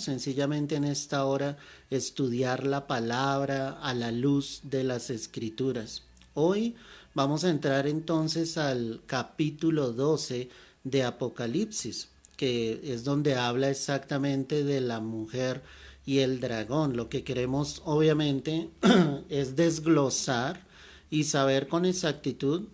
Sencillamente en esta hora estudiar la palabra a la luz de las escrituras. Hoy vamos a entrar entonces al capítulo 12 de Apocalipsis, que es donde habla exactamente de la mujer y el dragón. Lo que queremos obviamente es desglosar y saber con exactitud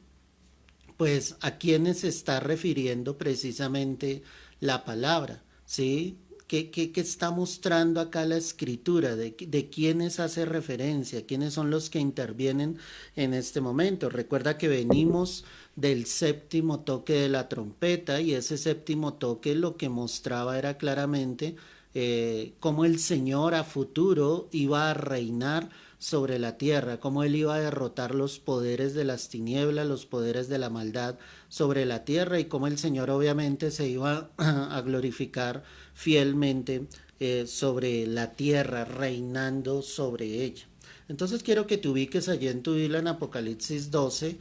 pues a quiénes se está refiriendo precisamente la palabra, ¿sí? ¿Qué está mostrando acá la escritura? ¿De quiénes hace referencia? ¿Quiénes son los que intervienen en este momento? Recuerda que venimos del séptimo toque de la trompeta y ese séptimo toque lo que mostraba era claramente cómo el Señor a futuro iba a reinar sobre la tierra, cómo él iba a derrotar los poderes de las tinieblas, los poderes de la maldad sobre la tierra y cómo el Señor obviamente se iba a glorificar fielmente sobre la tierra, reinando sobre ella. Entonces quiero que te ubiques allí en tu Biblia en Apocalipsis 12,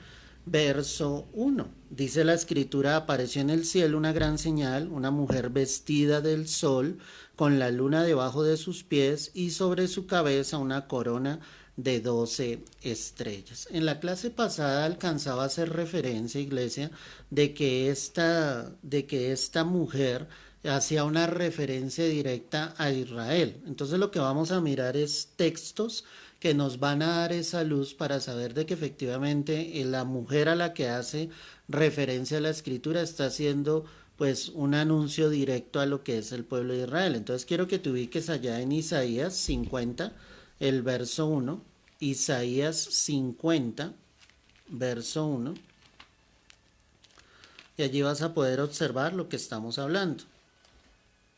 verso 1. Dice la escritura: apareció en el cielo una gran señal, una mujer vestida del sol, con la luna debajo de sus pies y sobre su cabeza una corona de 12 estrellas. En la clase pasada alcanzaba a hacer referencia, iglesia, de que esta mujer hacía una referencia directa a Israel. Entonces lo que vamos a mirar es textos que nos van a dar esa luz para saber de que efectivamente la mujer a la que hace referencia a la escritura está haciendo pues un anuncio directo a lo que es el pueblo de Israel. Entonces quiero que te ubiques allá en Isaías 50, el verso 1, Isaías 50, verso 1, y allí vas a poder observar lo que estamos hablando.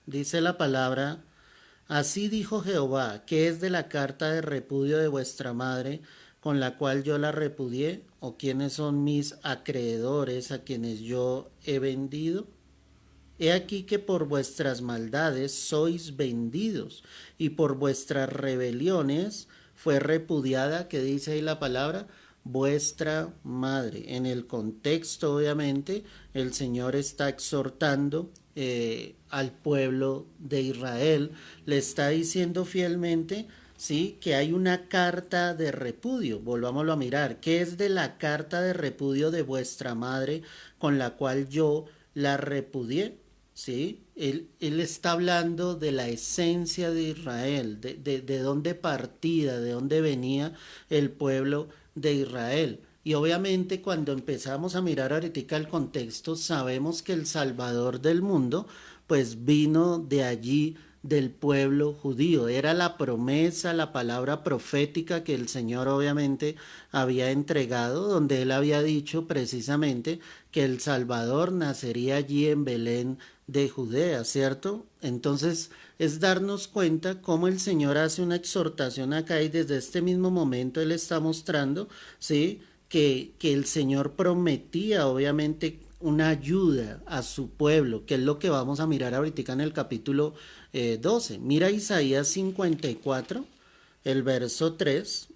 Dice la palabra: así dijo Jehová, ¿qué es de la carta de repudio de vuestra madre, con la cual yo la repudié? ¿O quiénes son mis acreedores a quienes yo he vendido? He aquí que por vuestras maldades sois vendidos, y por vuestras rebeliones fue repudiada, que dice ahí la palabra, vuestra madre. En el contexto, obviamente, el Señor está exhortando al pueblo de Israel, le está diciendo fielmente, sí, que hay una carta de repudio. Volvámoslo a mirar. ¿Qué es de la carta de repudio de vuestra madre, con la cual yo la repudié? ¿Sí? Él está hablando de la esencia de Israel, de dónde partía, de dónde venía el pueblo de Israel. Y obviamente cuando empezamos a mirar ahorita el contexto, sabemos que el Salvador del mundo, pues vino de allí, del pueblo judío. Era la promesa, la palabra profética que el Señor obviamente había entregado, donde él había dicho precisamente que el Salvador nacería allí en Belén de Judea, ¿cierto? Entonces es darnos cuenta cómo el Señor hace una exhortación acá y desde este mismo momento Él está mostrando, ¿sí? Que el Señor prometía obviamente una ayuda a su pueblo, que es lo que vamos a mirar ahorita en el capítulo 12. Mira Isaías 54, el verso 3: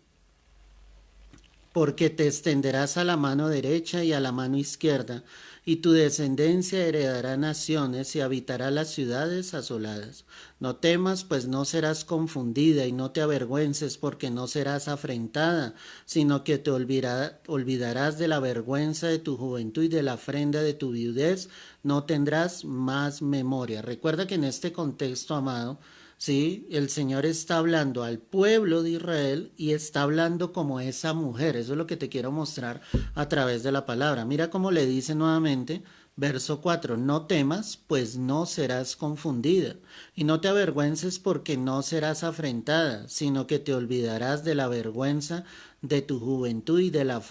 porque te extenderás a la mano derecha y a la mano izquierda, y tu descendencia heredará naciones y habitará las ciudades asoladas. No temas, pues no serás confundida, y no te avergüences, porque no serás afrentada, sino que te olvidarás de la vergüenza de tu juventud y de la afrenta de tu viudez, no tendrás más memoria. Recuerda que en este contexto, amado, ¿sí? El Señor está hablando al pueblo de Israel y está hablando como esa mujer. Eso es lo que te quiero mostrar a través de la palabra. Mira cómo le dice nuevamente, verso 4: no temas, pues no serás confundida, y no te avergüences, porque no serás afrentada, sino que te olvidarás de la vergüenza de tu juventud y de la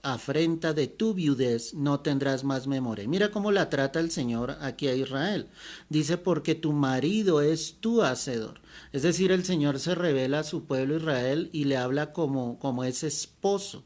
afrenta de tu viudez, no tendrás más memoria. Mira cómo la trata el Señor aquí a Israel. Dice: porque tu marido es tu hacedor. Es decir, el Señor se revela a su pueblo Israel y le habla como ese esposo.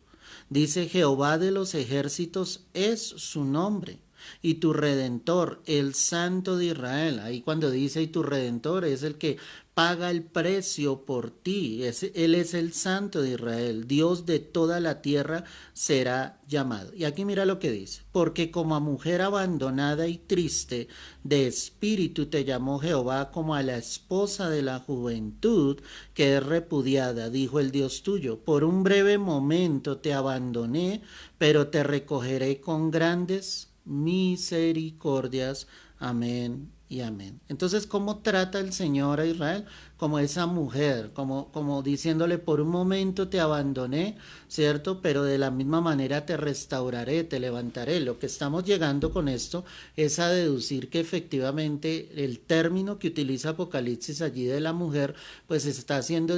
Dice: Jehová de los ejércitos es su nombre. y tu Redentor, el Santo de Israel. Ahí cuando dice y tu Redentor es el que paga el precio por ti. Él es el Santo de Israel, Dios de toda la tierra será llamado. Y aquí mira lo que dice, porque como a mujer abandonada y triste de espíritu te llamó Jehová, como a la esposa de la juventud que es repudiada, dijo el Dios tuyo. Por un breve momento te abandoné, pero te recogeré con grandes misericordias. Amén y amén. Entonces, ¿cómo trata el Señor a Israel? Como esa mujer, como diciéndole, por un momento te abandoné, ¿cierto? Pero de la misma manera te restauraré, te levantaré. Lo que estamos llegando con esto es a deducir que efectivamente el término que utiliza Apocalipsis allí de la mujer, pues está haciendo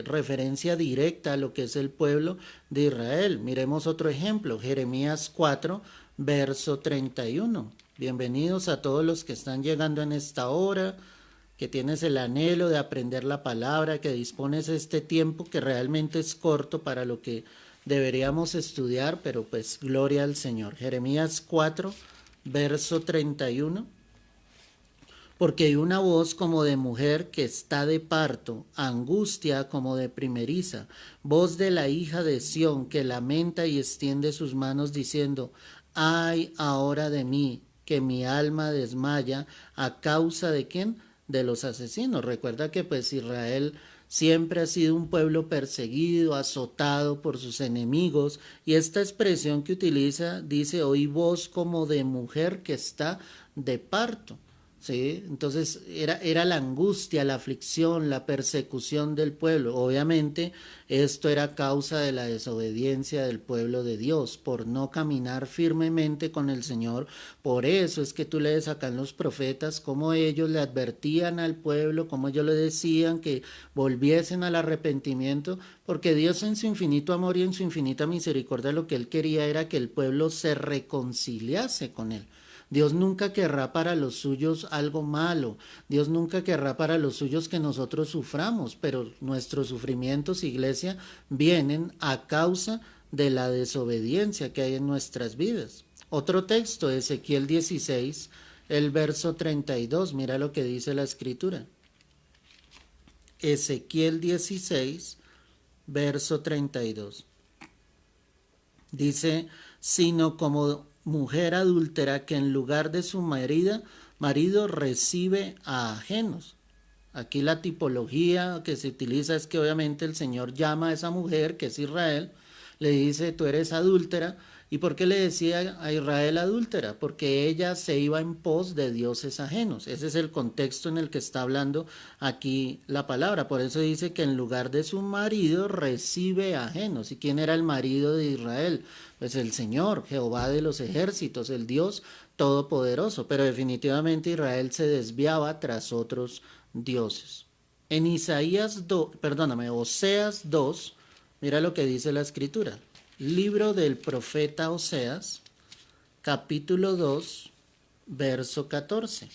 referencia directa a lo que es el pueblo de Israel. Miremos otro ejemplo, Jeremías 4, verso 31. Bienvenidos a todos los que están llegando en esta hora, que tienes el anhelo de aprender la palabra, que dispones este tiempo que realmente es corto para lo que deberíamos estudiar, pero pues gloria al Señor. Jeremías 4, verso 31. Porque hay una voz como de mujer que está de parto, angustia como de primeriza, voz de la hija de Sión que lamenta y extiende sus manos diciendo, ay ahora de mí, que mi alma desmaya, ¿a causa de quién? De los asesinos. Recuerda que pues Israel siempre ha sido un pueblo perseguido, azotado por sus enemigos, y esta expresión que utiliza dice, oí voz como de mujer que está de parto. ¿Sí? Entonces era la angustia, la aflicción, la persecución del pueblo. Obviamente esto era causa de la desobediencia del pueblo de Dios, por no caminar firmemente con el Señor. Por eso es que tú lees acá en los profetas cómo ellos le advertían al pueblo, cómo ellos le decían que volviesen al arrepentimiento, porque Dios en su infinito amor y en su infinita misericordia lo que Él quería era que el pueblo se reconciliase con Él. Dios nunca querrá para los suyos algo malo. Dios nunca querrá para los suyos que nosotros suframos, pero nuestros sufrimientos, iglesia, vienen a causa de la desobediencia que hay en nuestras vidas. Otro texto, Ezequiel 16, el verso 32, mira lo que dice la escritura. Ezequiel 16, verso 32. Dice, sino como mujer adúltera que en lugar de su marido recibe a ajenos. Aquí la tipología que se utiliza es que obviamente el Señor llama a esa mujer, que es Israel, le dice, tú eres adúltera. ¿Y por qué le decía a Israel adúltera? Porque ella se iba en pos de dioses ajenos. Ese es el contexto en el que está hablando aquí la palabra. Por eso dice que en lugar de su marido recibe ajenos. ¿Y quién era el marido de Israel? Pues el Señor, Jehová de los ejércitos, el Dios todopoderoso. Pero definitivamente Israel se desviaba tras otros dioses. En Oseas 2, mira lo que dice la escritura. Libro del profeta Oseas, capítulo 2, verso 14.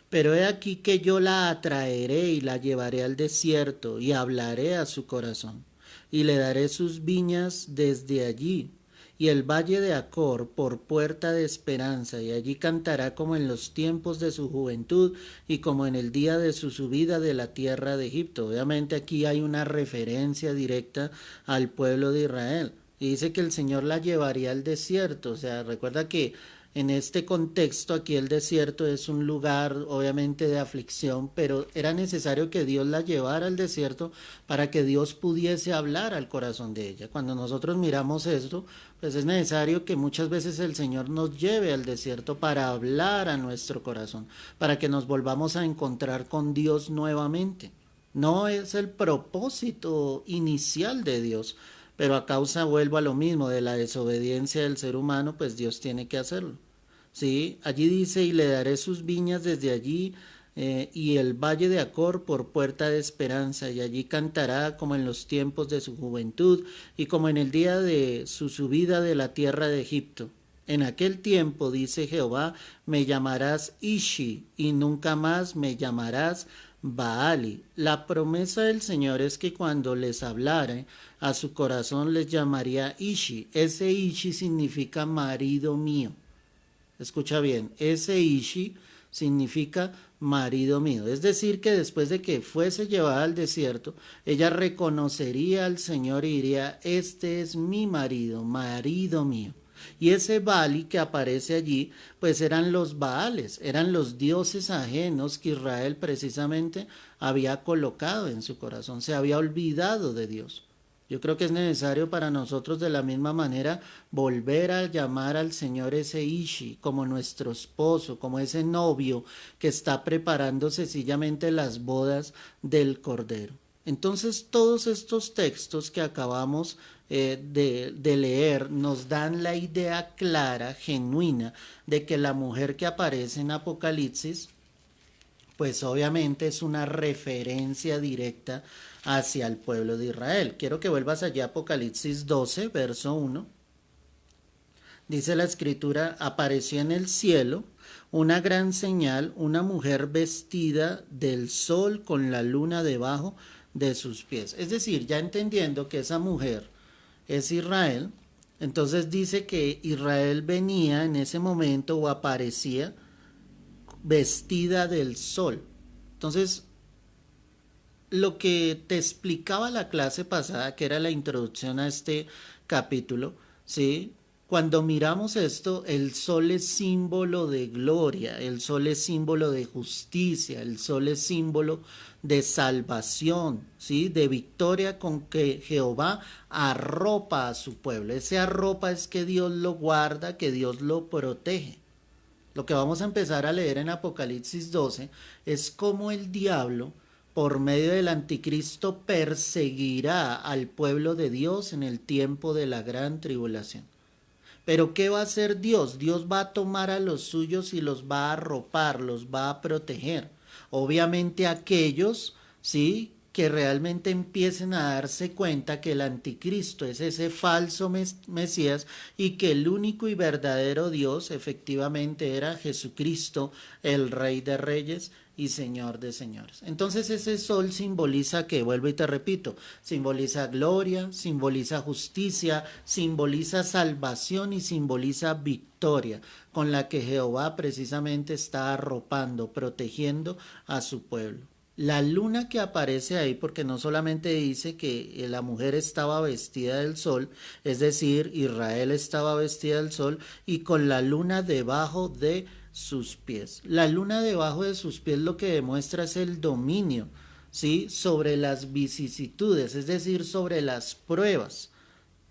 Pero he aquí que yo la atraeré y la llevaré al desierto y hablaré a su corazón y le daré sus viñas desde allí y el valle de Acor por puerta de esperanza, y allí cantará como en los tiempos de su juventud y como en el día de su subida de la tierra de Egipto. Obviamente aquí hay una referencia directa al pueblo de Israel. Y dice que el Señor la llevaría al desierto. O sea, recuerda que en este contexto aquí el desierto es un lugar obviamente de aflicción, pero era necesario que Dios la llevara al desierto para que Dios pudiese hablar al corazón de ella. Cuando nosotros miramos esto, pues es necesario que muchas veces el Señor nos lleve al desierto para hablar a nuestro corazón, para que nos volvamos a encontrar con Dios nuevamente. No es el propósito inicial de Dios, pero a causa, vuelvo a lo mismo, de la desobediencia del ser humano, pues Dios tiene que hacerlo. ¿Sí? Allí dice, y le daré sus viñas desde allí, y el valle de Acor por puerta de esperanza, y allí cantará como en los tiempos de su juventud, y como en el día de su subida de la tierra de Egipto. En aquel tiempo, dice Jehová, me llamarás Ishi, y nunca más me llamarás Baali. La promesa del Señor es que cuando les hablare, a su corazón les llamaría Ishi. Ese Ishi significa marido mío. Escucha bien, ese Ishi significa marido mío. Es decir, que después de que fuese llevada al desierto, ella reconocería al Señor y diría, este es mi marido, marido mío. Y ese Baali que aparece allí, pues eran los Baales, eran los dioses ajenos que Israel precisamente había colocado en su corazón, se había olvidado de Dios. Yo creo que es necesario para nosotros de la misma manera volver a llamar al Señor ese Ishi como nuestro esposo, como ese novio que está preparando sencillamente las bodas del Cordero. Entonces todos estos textos que acabamos de leer nos dan la idea clara, genuina, de que la mujer que aparece en Apocalipsis pues obviamente es una referencia directa hacia el pueblo de Israel. Quiero que vuelvas allá a Apocalipsis 12, verso 1. Dice la escritura, apareció en el cielo una gran señal, una mujer vestida del sol con la luna debajo de sus pies. Es decir, ya entendiendo que esa mujer es Israel, entonces dice que Israel venía en ese momento o aparecía vestida del sol. Entonces, lo que te explicaba la clase pasada, que era la introducción a este capítulo, ¿sí? Cuando miramos esto, el sol es símbolo de gloria, el sol es símbolo de justicia, el sol es símbolo de salvación, ¿sí? De victoria con que Jehová arropa a su pueblo. Ese arropa es que Dios lo guarda, que Dios lo protege. Lo que vamos a empezar a leer en Apocalipsis 12 es cómo el diablo, por medio del anticristo, perseguirá al pueblo de Dios en el tiempo de la gran tribulación. Pero ¿qué va a hacer Dios? Dios va a tomar a los suyos y los va a arropar, los va a proteger. Obviamente aquellos, ¿sí?, que realmente empiecen a darse cuenta que el anticristo es ese falso Mesías y que el único y verdadero Dios efectivamente era Jesucristo, el Rey de Reyes y Señor de Señores. Entonces ese sol simboliza, que vuelvo y te repito, simboliza gloria, simboliza justicia, simboliza salvación y simboliza victoria, con la que Jehová precisamente está arropando, protegiendo a su pueblo. La luna que aparece ahí, porque no solamente dice que la mujer estaba vestida del sol, es decir, Israel estaba vestida del sol y con la luna debajo de sus pies. La luna debajo de sus pies lo que demuestra es el dominio, ¿sí?, sobre las vicisitudes, es decir, sobre las pruebas,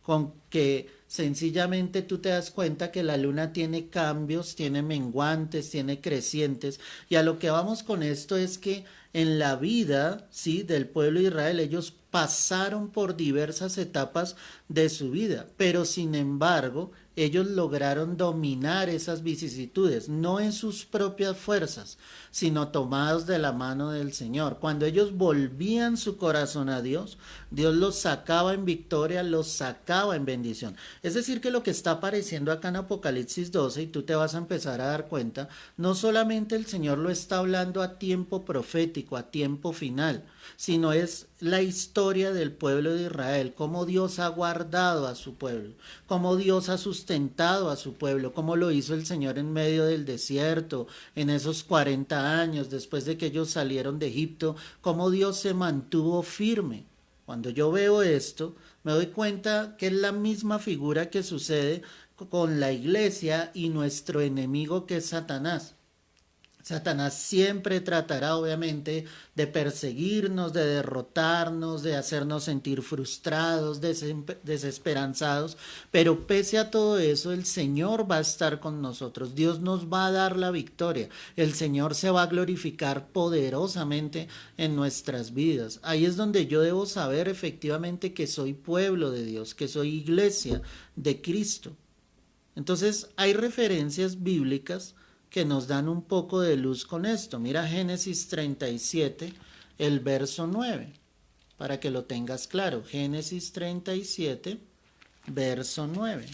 con que sencillamente tú te das cuenta que la luna tiene cambios, tiene menguantes, tiene crecientes, y a lo que vamos con esto es que en la vida, sí, del pueblo de Israel, ellos pasaron por diversas etapas de su vida, pero sin embargo, ellos lograron dominar esas vicisitudes, no en sus propias fuerzas, sino tomados de la mano del Señor. Cuando ellos volvían su corazón a Dios, Dios los sacaba en victoria, los sacaba en bendición. Es decir, que lo que está apareciendo acá en Apocalipsis 12, y tú te vas a empezar a dar cuenta, no solamente el Señor lo está hablando a tiempo profético, a tiempo final, sino es la historia del pueblo de Israel, cómo Dios ha guardado a su pueblo, cómo Dios ha sustentado a su pueblo, cómo lo hizo el Señor en medio del desierto, en esos 40 años después de que ellos salieron de Egipto, cómo Dios se mantuvo firme. Cuando yo veo esto, me doy cuenta que es la misma figura que sucede con la iglesia y nuestro enemigo, que es Satanás. Satanás siempre tratará, obviamente, de perseguirnos, de derrotarnos, de hacernos sentir frustrados, desesperanzados, pero pese a todo eso, el Señor va a estar con nosotros. Dios nos va a dar la victoria. El Señor se va a glorificar poderosamente en nuestras vidas. Ahí es donde yo debo saber efectivamente que soy pueblo de Dios, que soy iglesia de Cristo. Entonces, hay referencias bíblicas que nos dan un poco de luz con esto. Mira Génesis 37, el verso 9, para que lo tengas claro. Génesis 37, verso 9.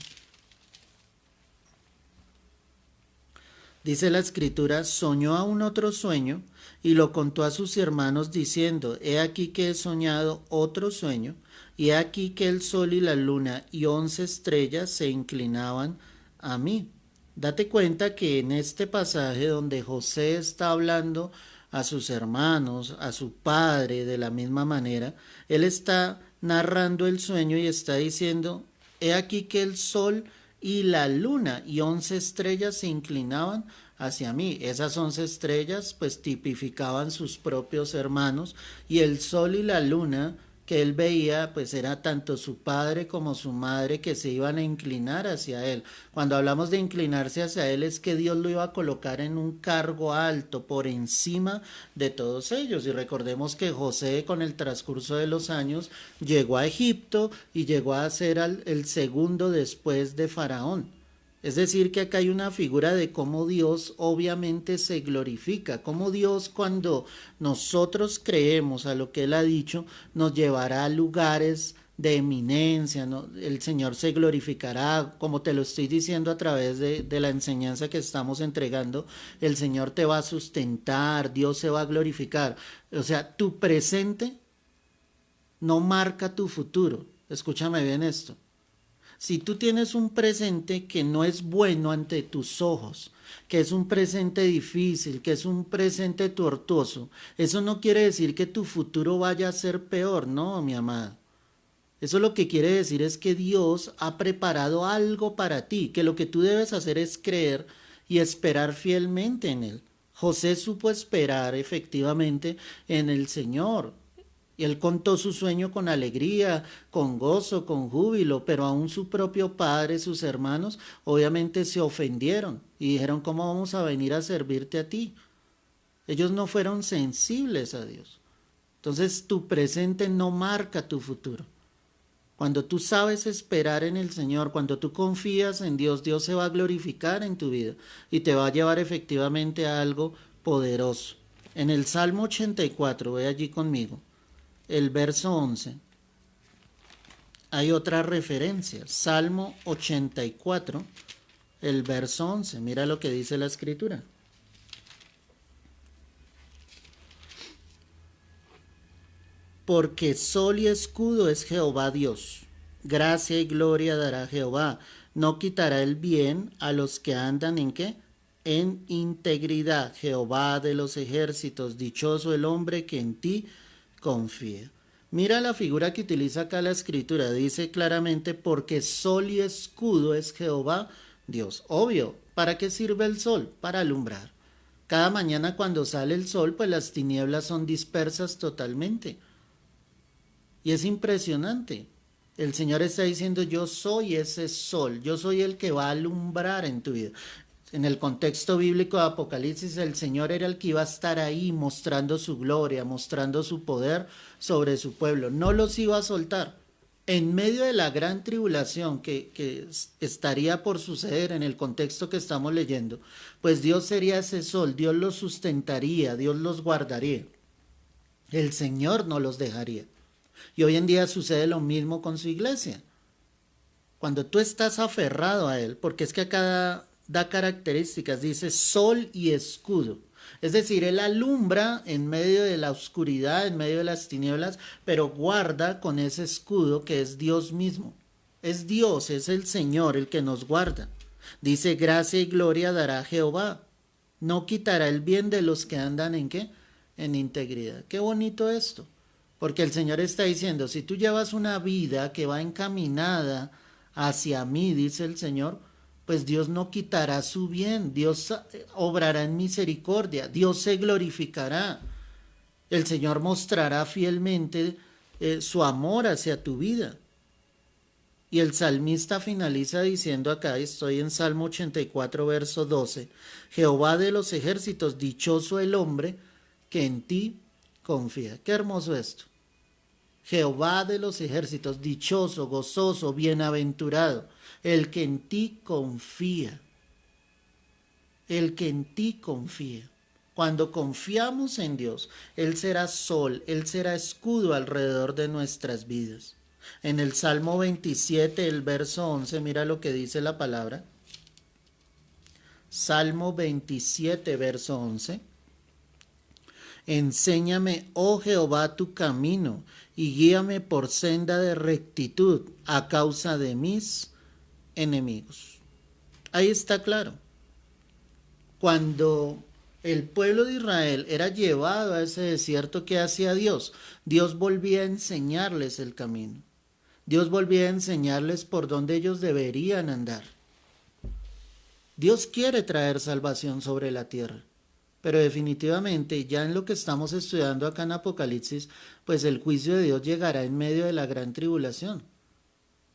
Dice la escritura, soñó aún otro sueño y lo contó a sus hermanos diciendo, he aquí que he soñado otro sueño, y he aquí que el sol y la luna y 11 estrellas se inclinaban a mí. Date cuenta que en este pasaje donde José está hablando a sus hermanos, a su padre de la misma manera, él está narrando el sueño y está diciendo, he aquí que el sol y la luna y 11 estrellas se inclinaban hacia mí. Esas 11 estrellas pues tipificaban sus propios hermanos, y el sol y la luna que él veía pues era tanto su padre como su madre que se iban a inclinar hacia él. Cuando hablamos de inclinarse hacia él es que Dios lo iba a colocar en un cargo alto por encima de todos ellos. Y recordemos que José, con el transcurso de los años, llegó a Egipto y llegó a ser el segundo después de Faraón. Es decir, que acá hay una figura de cómo Dios obviamente se glorifica, cómo Dios, cuando nosotros creemos a lo que Él ha dicho, nos llevará a lugares de eminencia, ¿no? El Señor se glorificará, como te lo estoy diciendo a través de la enseñanza que estamos entregando, el Señor te va a sustentar, Dios se va a glorificar. O sea, tu presente no marca tu futuro. Escúchame bien esto. Si tú tienes un presente que no es bueno ante tus ojos, que es un presente difícil, que es un presente tortuoso, eso no quiere decir que tu futuro vaya a ser peor, no, mi amada. Eso lo que quiere decir es que Dios ha preparado algo para ti, que lo que tú debes hacer es creer y esperar fielmente en Él. José supo esperar efectivamente en el Señor. Y él contó su sueño con alegría, con gozo, con júbilo, pero aún su propio padre, sus hermanos, obviamente se ofendieron y dijeron, ¿cómo vamos a venir a servirte a ti? Ellos no fueron sensibles a Dios. Entonces tu presente no marca tu futuro. Cuando tú sabes esperar en el Señor, cuando tú confías en Dios, Dios se va a glorificar en tu vida y te va a llevar efectivamente a algo poderoso. En el Salmo 84, ve allí conmigo, el verso 11, hay otra referencia. Salmo 84, el verso 11. Mira lo que dice la escritura. Porque sol y escudo es Jehová Dios. Gracia y gloria dará Jehová. No quitará el bien a los que andan en qué? En integridad. Jehová de los ejércitos. Dichoso el hombre que en ti confía. Mira la figura que utiliza acá la escritura. Dice claramente, porque sol y escudo es Jehová Dios. Obvio, ¿para qué sirve el sol? Para alumbrar. Cada mañana cuando sale el sol, pues las tinieblas son dispersas totalmente. Y es impresionante. El Señor está diciendo, yo soy ese sol, yo soy el que va a alumbrar en tu vida. En el contexto bíblico de Apocalipsis, el Señor era el que iba a estar ahí mostrando su gloria, mostrando su poder sobre su pueblo. No los iba a soltar. En medio de la gran tribulación que estaría por suceder en el contexto que estamos leyendo, pues Dios sería ese sol, Dios los sustentaría, Dios los guardaría. El Señor no los dejaría. Y hoy en día sucede lo mismo con su iglesia. Cuando tú estás aferrado a Él, porque es que acá da características, dice sol y escudo. Es decir, Él alumbra en medio de la oscuridad, en medio de las tinieblas, pero guarda con ese escudo que es Dios mismo. Es Dios, es el Señor el que nos guarda. Dice, gracia y gloria dará Jehová. No quitará el bien de los que andan en qué? En integridad. Qué bonito esto. Porque el Señor está diciendo, si tú llevas una vida que va encaminada hacia mí, dice el Señor, pues Dios no quitará su bien, Dios obrará en misericordia, Dios se glorificará. El Señor mostrará fielmente su amor hacia tu vida. Y el salmista finaliza diciendo acá, estoy en Salmo 84, verso 12, Jehová de los ejércitos, dichoso el hombre que en ti confía. Qué hermoso esto. Jehová de los ejércitos, dichoso, gozoso, bienaventurado, el que en ti confía, el que en ti confía. Cuando confiamos en Dios, Él será sol, Él será escudo alrededor de nuestras vidas. En el Salmo 27, el verso 11, mira lo que dice la palabra. Salmo 27, verso 11. Enséñame, oh Jehová, tu camino, y guíame por senda de rectitud a causa de mis enemigos. Ahí está claro. Cuando el pueblo de Israel era llevado a ese desierto, ¿qué hacía Dios? Dios volvía a enseñarles el camino. Dios volvía a enseñarles por dónde ellos deberían andar. Dios quiere traer salvación sobre la tierra. Pero definitivamente, ya en lo que estamos estudiando acá en Apocalipsis, pues el juicio de Dios llegará en medio de la gran tribulación.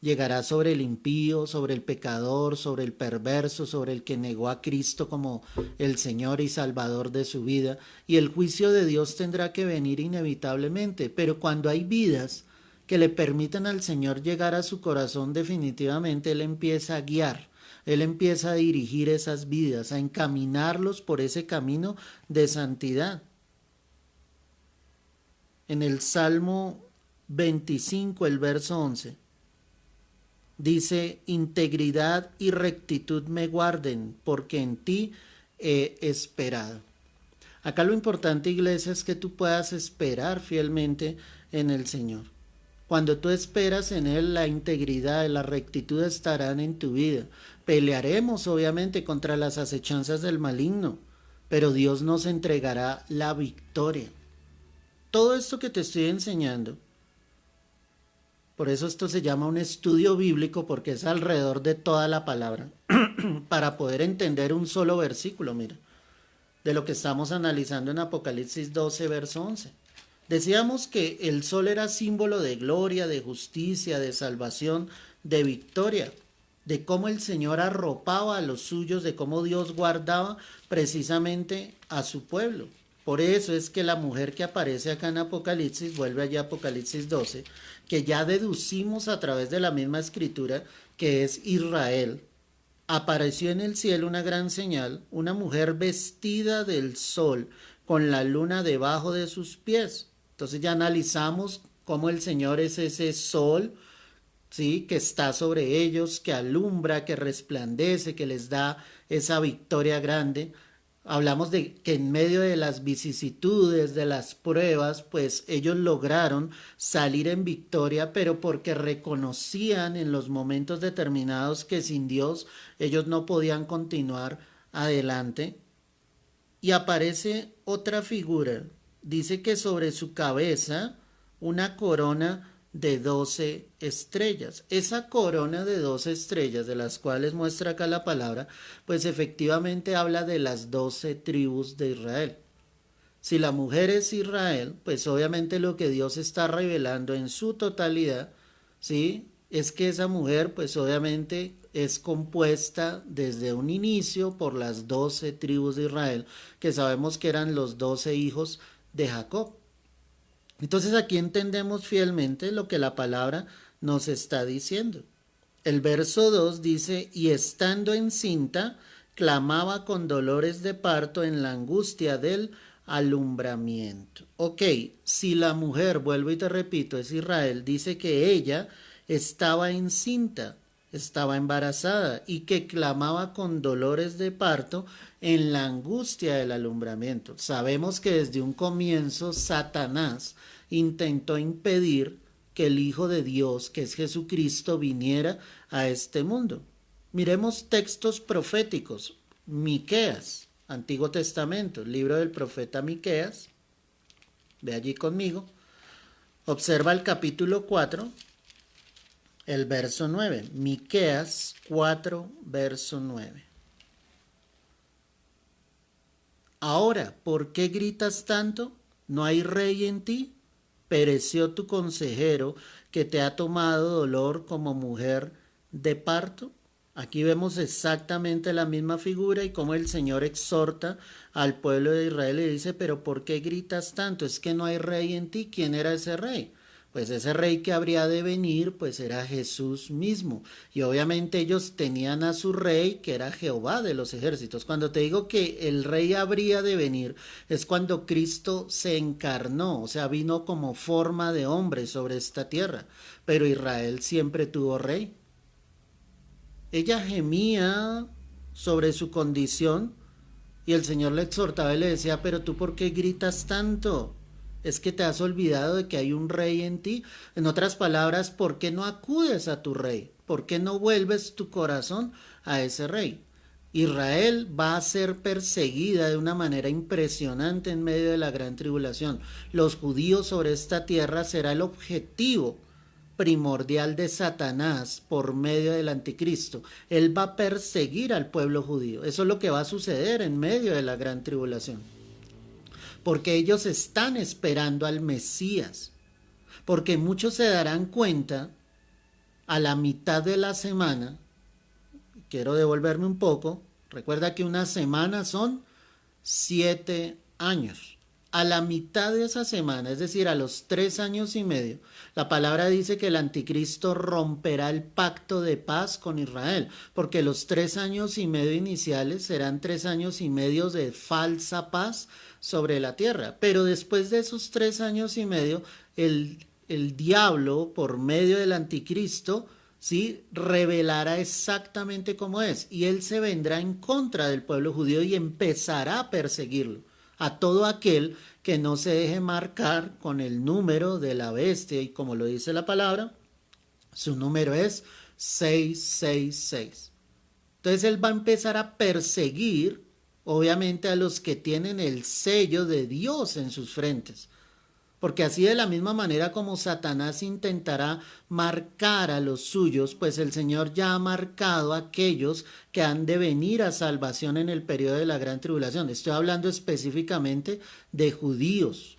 Llegará sobre el impío, sobre el pecador, sobre el perverso, sobre el que negó a Cristo como el Señor y Salvador de su vida. Y el juicio de Dios tendrá que venir inevitablemente. Pero cuando hay vidas que le permitan al Señor llegar a su corazón, definitivamente Él empieza a guiar. Él empieza a dirigir esas vidas, a encaminarlos por ese camino de santidad. En el Salmo 25, el verso 11, dice: integridad y rectitud me guarden, porque en ti he esperado. Acá lo importante, iglesia, es que tú puedas esperar fielmente en el Señor. Cuando tú esperas en Él, la integridad y la rectitud estarán en tu vida. Pelearemos, obviamente, contra las acechanzas del maligno, pero Dios nos entregará la victoria. Todo esto que te estoy enseñando, por eso esto se llama un estudio bíblico, porque es alrededor de toda la palabra, para poder entender un solo versículo, mira, de lo que estamos analizando en Apocalipsis 12, verso 11. Decíamos que el sol era símbolo de gloria, de justicia, de salvación, de victoria, de cómo el Señor arropaba a los suyos, de cómo Dios guardaba precisamente a su pueblo. Por eso es que la mujer que aparece acá en Apocalipsis, vuelve allá a Apocalipsis 12, que ya deducimos a través de la misma escritura que es Israel, apareció en el cielo una gran señal, una mujer vestida del sol, con la luna debajo de sus pies. Entonces ya analizamos cómo el Señor es ese sol, ¿sí?, que está sobre ellos, que alumbra, que resplandece, que les da esa victoria grande. Hablamos de que en medio de las vicisitudes, de las pruebas, pues ellos lograron salir en victoria, pero porque reconocían en los momentos determinados que sin Dios ellos no podían continuar adelante. Y aparece otra figura. Dice que sobre su cabeza una corona de 12 estrellas. Esa corona de 12 estrellas, de las cuales muestra acá la palabra, pues efectivamente habla de las 12 tribus de Israel. Si la mujer es Israel, pues obviamente lo que Dios está revelando en su totalidad, ¿sí?, es que esa mujer pues obviamente es compuesta desde un inicio por las 12 tribus de Israel, que sabemos que eran los 12 hijos de Jacob. Entonces aquí entendemos fielmente lo que la palabra nos está diciendo. El verso 2 dice: y estando encinta, clamaba con dolores de parto en la angustia del alumbramiento. Ok, si la mujer, vuelvo y te repito, es Israel, dice que ella estaba encinta, estaba embarazada y que clamaba con dolores de parto en la angustia del alumbramiento. Sabemos que desde un comienzo Satanás intentó impedir que el Hijo de Dios, que es Jesucristo, viniera a este mundo. Miremos textos proféticos. Miqueas, Antiguo Testamento, libro del profeta Miqueas. Ve allí conmigo. Observa el capítulo 4, el verso 9. Miqueas 4, verso 9. Ahora, ¿por qué gritas tanto? ¿No hay rey en ti? Pereció tu consejero, que te ha tomado dolor como mujer de parto. Aquí vemos exactamente la misma figura y cómo el Señor exhorta al pueblo de Israel y dice: pero ¿por qué gritas tanto? Es que no hay rey en ti. ¿Quién era ese rey? Pues ese rey que habría de venir, pues era Jesús mismo. Y obviamente ellos tenían a su rey, que era Jehová de los ejércitos. Cuando te digo que el rey habría de venir, es cuando Cristo se encarnó, o sea, vino como forma de hombre sobre esta tierra. Pero Israel siempre tuvo rey. Ella gemía sobre su condición, y el Señor le exhortaba y le decía, pero tú ¿por qué gritas tanto? Es que te has olvidado de que hay un rey en ti. En otras palabras, ¿por qué no acudes a tu rey? ¿Por qué no vuelves tu corazón a ese rey? Israel va a ser perseguida de una manera impresionante en medio de la gran tribulación. Los judíos sobre esta tierra será el objetivo primordial de Satanás por medio del anticristo. Él va a perseguir al pueblo judío. Eso es lo que va a suceder en medio de la gran tribulación. Porque ellos están esperando al Mesías. Porque muchos se darán cuenta a la mitad de la semana. Quiero devolverme un poco. Recuerda que una semana son 7 años. A la mitad de esa semana, es decir, a los 3 años y medio, la palabra dice que el anticristo romperá el pacto de paz con Israel, porque los 3 años y medio iniciales serán 3 años y medio de falsa paz sobre la tierra. Pero después de esos 3 años y medio, el diablo, por medio del anticristo, ¿sí?, revelará exactamente cómo es, y él se vendrá en contra del pueblo judío y empezará a perseguirlo, a todo aquel que no se deje marcar con el número de la bestia, y como lo dice la palabra, su número es 666. Entonces él va a empezar a perseguir, obviamente, a los que tienen el sello de Dios en sus frentes. Porque así, de la misma manera como Satanás intentará marcar a los suyos, pues el Señor ya ha marcado a aquellos que han de venir a salvación en el periodo de la gran tribulación. Estoy hablando específicamente de judíos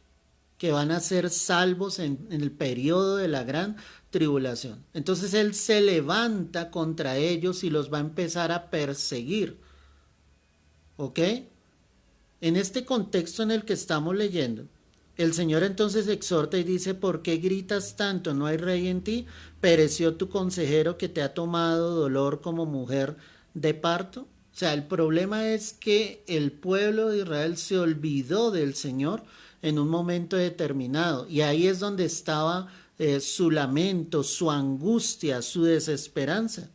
que van a ser salvos en el periodo de la gran tribulación. Entonces Él se levanta contra ellos y los va a empezar a perseguir. ¿Ok? En este contexto en el que estamos leyendo, el Señor entonces exhorta y dice, ¿por qué gritas tanto? ¿No hay rey en ti? ¿Pereció tu consejero que te ha tomado dolor como mujer de parto? O sea, el problema es que el pueblo de Israel se olvidó del Señor en un momento determinado, y ahí es donde estaba su lamento, su angustia, su desesperanza.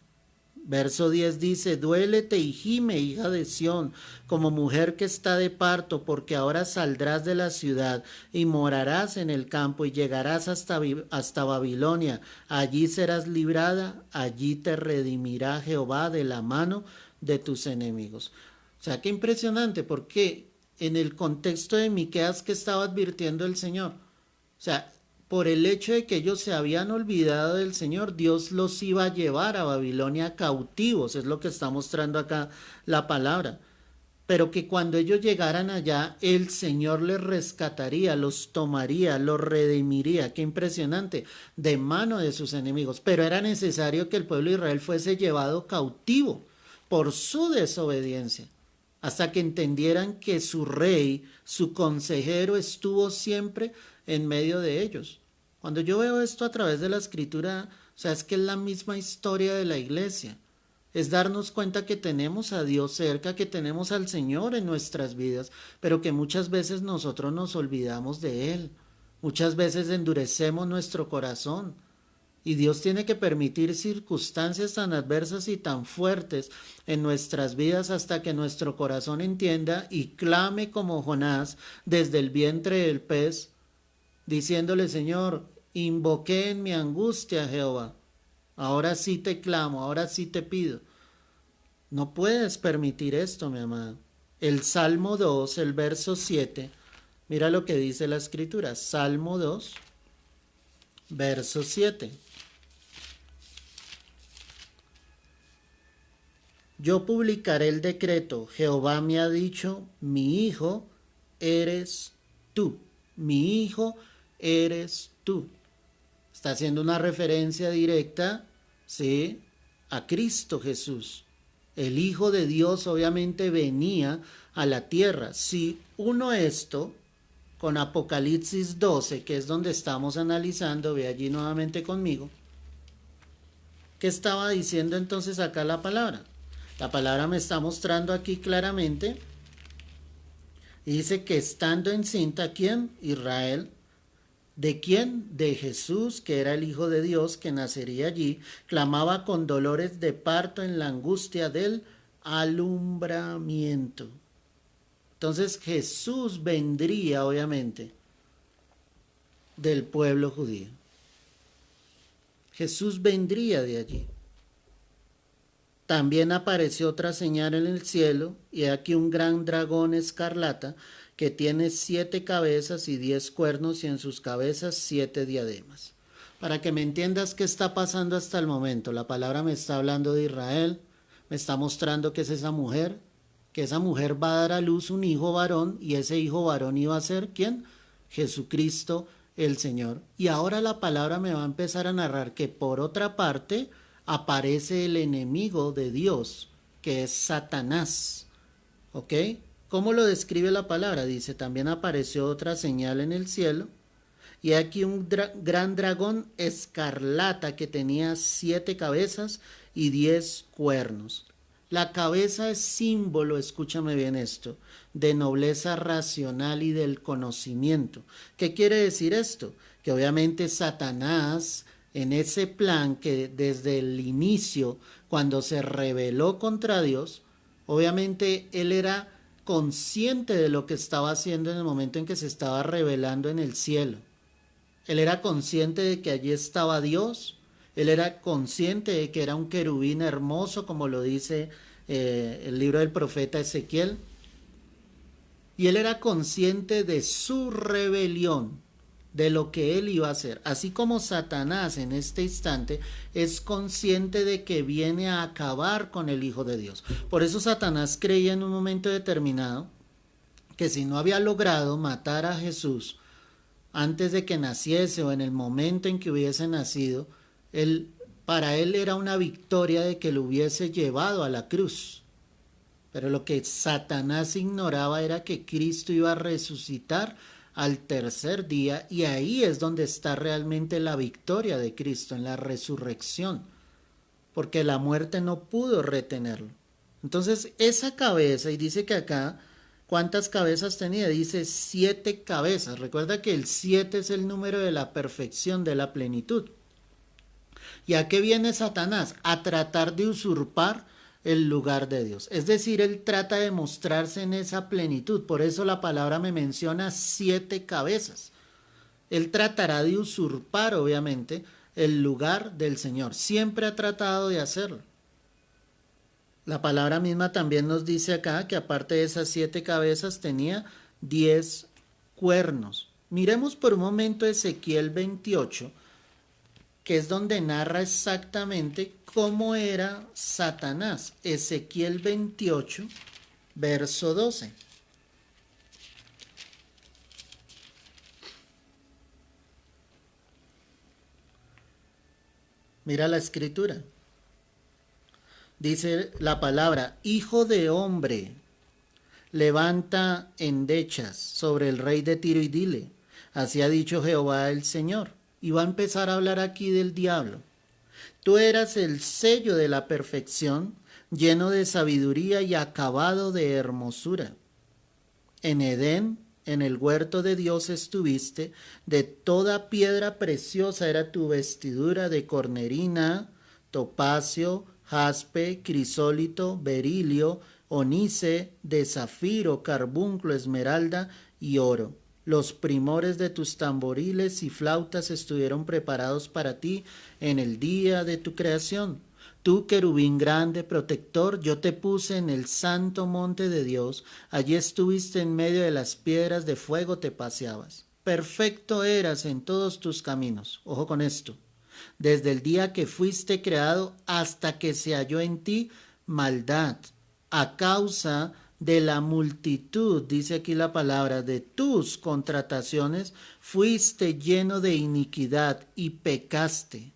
Verso 10 dice, duélete y gime, hija de Sión, como mujer que está de parto, porque ahora saldrás de la ciudad y morarás en el campo y llegarás hasta Babilonia. Allí serás librada, allí te redimirá Jehová de la mano de tus enemigos. O sea, qué impresionante, porque en el contexto de Miqueas, que estaba advirtiendo el Señor, o sea, por el hecho de que ellos se habían olvidado del Señor, Dios los iba a llevar a Babilonia cautivos, es lo que está mostrando acá la palabra. Pero que cuando ellos llegaran allá, el Señor les rescataría, los tomaría, los redimiría. Qué impresionante, de mano de sus enemigos. Pero era necesario que el pueblo de Israel fuese llevado cautivo por su desobediencia, hasta que entendieran que su rey, su consejero, estuvo siempre en medio de ellos. Cuando yo veo esto a través de la escritura, o sea, es que es la misma historia de la iglesia. Es darnos cuenta que tenemos a Dios cerca, que tenemos al Señor en nuestras vidas, pero que muchas veces nosotros nos olvidamos de Él. Muchas veces endurecemos nuestro corazón. Y Dios tiene que permitir circunstancias tan adversas y tan fuertes en nuestras vidas hasta que nuestro corazón entienda y clame como Jonás desde el vientre del pez, diciéndole, Señor, invoqué en mi angustia a Jehová. Ahora sí te clamo, ahora sí te pido. No puedes permitir esto, mi amado. El Salmo 2, el verso 7, mira lo que dice la escritura. Salmo 2, verso 7. Yo publicaré el decreto. Jehová me ha dicho, mi hijo eres tú. Mi hijo eres tú. Está haciendo una referencia directa, ¿sí?, a Cristo Jesús. El Hijo de Dios obviamente venía a la tierra. Si uno esto con Apocalipsis 12, que es donde estamos analizando, ve allí nuevamente conmigo, ¿qué estaba diciendo entonces acá la palabra? La palabra me está mostrando aquí claramente, y dice que estando encinta, ¿quién? Israel. ¿De quién? De Jesús, que era el Hijo de Dios, que nacería allí, clamaba con dolores de parto en la angustia del alumbramiento. Entonces Jesús vendría, obviamente, del pueblo judío. Jesús vendría de allí. También apareció otra señal en el cielo, y aquí un gran dragón escarlata que tiene 7 cabezas y 10 cuernos, y en sus cabezas 7 diademas. Para que me entiendas qué está pasando hasta el momento, la palabra me está hablando de Israel, me está mostrando que es esa mujer, que esa mujer va a dar a luz un hijo varón, y ese hijo varón iba a ser, ¿quién? Jesucristo el Señor. Y ahora la palabra me va a empezar a narrar que por otra parte aparece el enemigo de Dios, que es Satanás. ¿Ok? ¿Cómo lo describe la palabra? Dice, también apareció otra señal en el cielo, y aquí un gran dragón escarlata que tenía 7 cabezas y 10 cuernos. La cabeza es símbolo, escúchame bien esto, de nobleza racional y del conocimiento. ¿Qué quiere decir esto? Que obviamente Satanás, en ese plan que desde el inicio, cuando se rebeló contra Dios, obviamente él era consciente de lo que estaba haciendo en el momento en que se estaba rebelando en el cielo. Él era consciente de que allí estaba Dios. Él era consciente de que era un querubín hermoso, como lo dice el libro del profeta Ezequiel. Y él era consciente de su rebelión, de lo que él iba a hacer. Así como Satanás en este instante es consciente de que viene a acabar con el Hijo de Dios. Por eso Satanás creía en un momento determinado que si no había logrado matar a Jesús antes de que naciese o en el momento en que hubiese nacido, para él era una victoria de que lo hubiese llevado a la cruz. Pero lo que Satanás ignoraba era que Cristo iba a resucitar al tercer día, y ahí es donde está realmente la victoria de Cristo, en la resurrección, porque la muerte no pudo retenerlo. Entonces esa cabeza, y dice que acá, ¿cuántas cabezas tenía? Dice 7 cabezas. Recuerda que el 7 es el número de la perfección, de la plenitud. ¿Y a qué viene Satanás? A tratar de usurpar el lugar de Dios. Es decir, él trata de mostrarse en esa plenitud. Por eso la palabra me menciona 7 cabezas. Él tratará de usurpar, obviamente, el lugar del Señor. Siempre ha tratado de hacerlo. La palabra misma también nos dice acá que aparte de esas 7 cabezas tenía 10 cuernos. Miremos por un momento Ezequiel 28, que es donde narra exactamente cómo era Satanás. Ezequiel 28, verso 12. Mira la escritura. Dice la palabra, hijo de hombre, levanta endechas sobre el rey de Tiro y dile, así ha dicho Jehová el Señor. Y va a empezar a hablar aquí del diablo. Tú eras el sello de la perfección, lleno de sabiduría y acabado de hermosura. En Edén, en el huerto de Dios estuviste, de toda piedra preciosa era tu vestidura, de cornerina, topacio, jaspe, crisólito, berilio, onice, de zafiro, carbunclo, esmeralda y oro. Los primores de tus tamboriles y flautas estuvieron preparados para ti en el día de tu creación. Tú, querubín grande, protector, yo te puse en el santo monte de Dios. Allí estuviste en medio de las piedras de fuego, te paseabas. Perfecto eras en todos tus caminos. Ojo con esto. Desde el día que fuiste creado hasta que se halló en ti maldad, a causa de la multitud, dice aquí la palabra, de tus contrataciones, fuiste lleno de iniquidad y pecaste,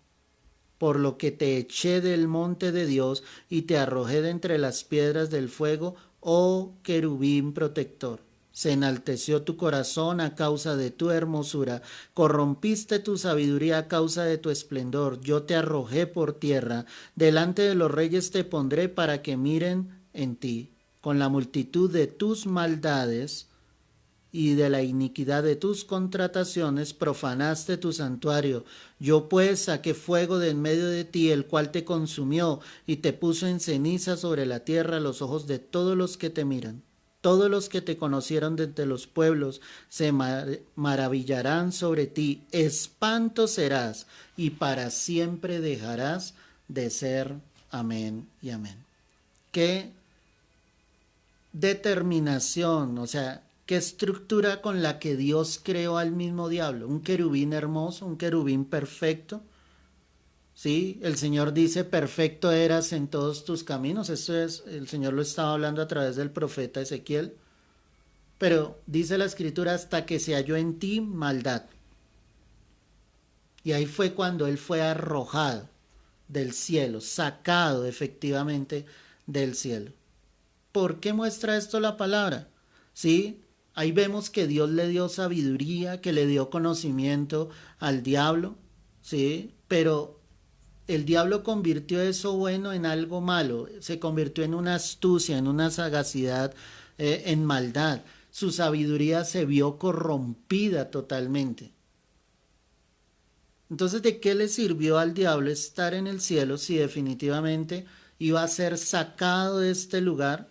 por lo que te eché del monte de Dios y te arrojé de entre las piedras del fuego, oh querubín protector. Se enalteció tu corazón a causa de tu hermosura, corrompiste tu sabiduría a causa de tu esplendor. Yo te arrojé por tierra, delante de los reyes te pondré para que miren en ti. Con la multitud de tus maldades y de la iniquidad de tus contrataciones profanaste tu santuario. Yo pues saqué fuego de en medio de ti, el cual te consumió y te puso en ceniza sobre la tierra a los ojos de todos los que te miran. Todos los que te conocieron de entre los pueblos se maravillarán sobre ti. Espanto serás y para siempre dejarás de ser. Amén y amén. Qué determinación, o sea, qué estructura con la que Dios creó al mismo diablo. Un querubín hermoso, un querubín perfecto. Sí, el Señor dice, perfecto eras en todos tus caminos. Esto es, el Señor lo estaba hablando a través del profeta Ezequiel. Pero dice la Escritura, hasta que se halló en ti maldad. Y ahí fue cuando Él fue arrojado del cielo, sacado efectivamente del cielo. ¿Por qué muestra esto la palabra? Sí, ahí vemos que Dios le dio sabiduría, que le dio conocimiento al diablo, sí, pero el diablo convirtió eso bueno en algo malo, se convirtió en una astucia, en una sagacidad, en maldad. Su sabiduría se vio corrompida totalmente. Entonces, ¿de qué le sirvió al diablo estar en el cielo si definitivamente iba a ser sacado de este lugar?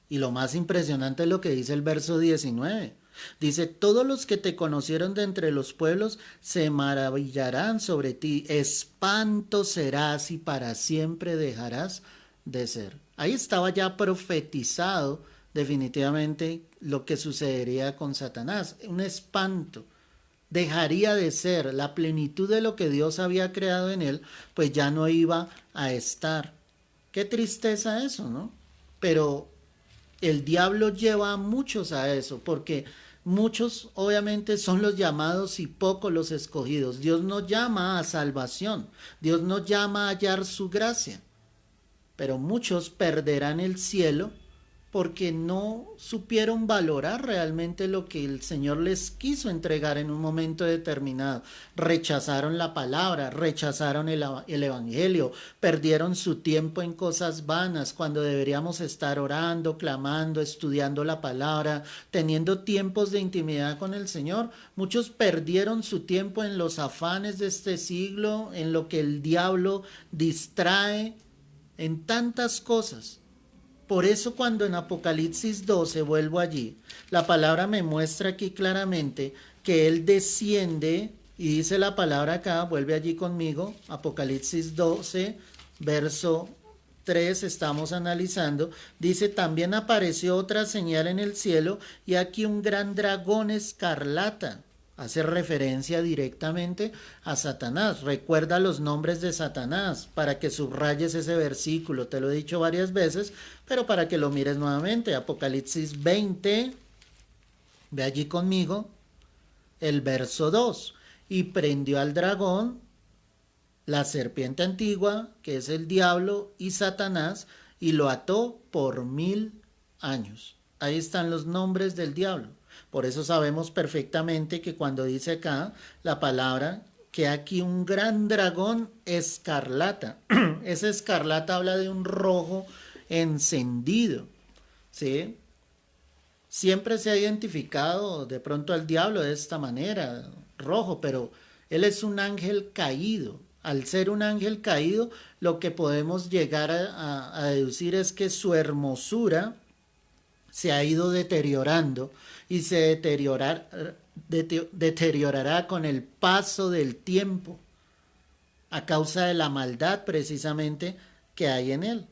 Y lo más impresionante es lo que dice el verso 19. Dice, todos los que te conocieron de entre los pueblos se maravillarán sobre ti, espanto serás y para siempre dejarás de ser. Ahí estaba ya profetizado definitivamente lo que sucedería con Satanás, un espanto. Dejaría de ser la plenitud de lo que Dios había creado en él, pues ya no iba a estar. Qué tristeza eso, ¿no? Pero el diablo lleva a muchos a eso, porque muchos obviamente son los llamados y pocos los escogidos. Dios no llama a salvación, Dios no llama a hallar su gracia, pero muchos perderán el cielo porque no supieron valorar realmente lo que el Señor les quiso entregar en un momento determinado. Rechazaron la palabra, rechazaron el Evangelio, perdieron su tiempo en cosas vanas cuando deberíamos estar orando, clamando, estudiando la palabra, teniendo tiempos de intimidad con el Señor. Muchos perdieron su tiempo en los afanes de este siglo, en lo que el diablo distrae, en tantas cosas. Por eso cuando en Apocalipsis 12 vuelvo allí, la palabra me muestra aquí claramente que Él desciende, y dice la palabra acá, vuelve allí conmigo, Apocalipsis 12, verso 3 estamos analizando, dice, también apareció otra señal en el cielo, y aquí un gran dragón escarlata. Hace referencia directamente a Satanás. Recuerda los nombres de Satanás para que subrayes ese versículo. Te lo he dicho varias veces, pero para que lo mires nuevamente. Apocalipsis 20, ve allí conmigo, el verso 2. Y prendió al dragón, la serpiente antigua, que es el diablo, y Satanás, y lo ató por 1000 años. Ahí están los nombres del diablo. Por eso sabemos perfectamente que cuando dice acá la palabra que aquí un gran dragón escarlata, ese escarlata habla de un rojo encendido, ¿sí? Siempre se ha identificado de pronto al diablo de esta manera, rojo, pero él es un ángel caído. Al ser un ángel caído, lo que podemos llegar a deducir es que su hermosura se ha ido deteriorando y se deteriorará con el paso del tiempo a causa de la maldad precisamente que hay en él.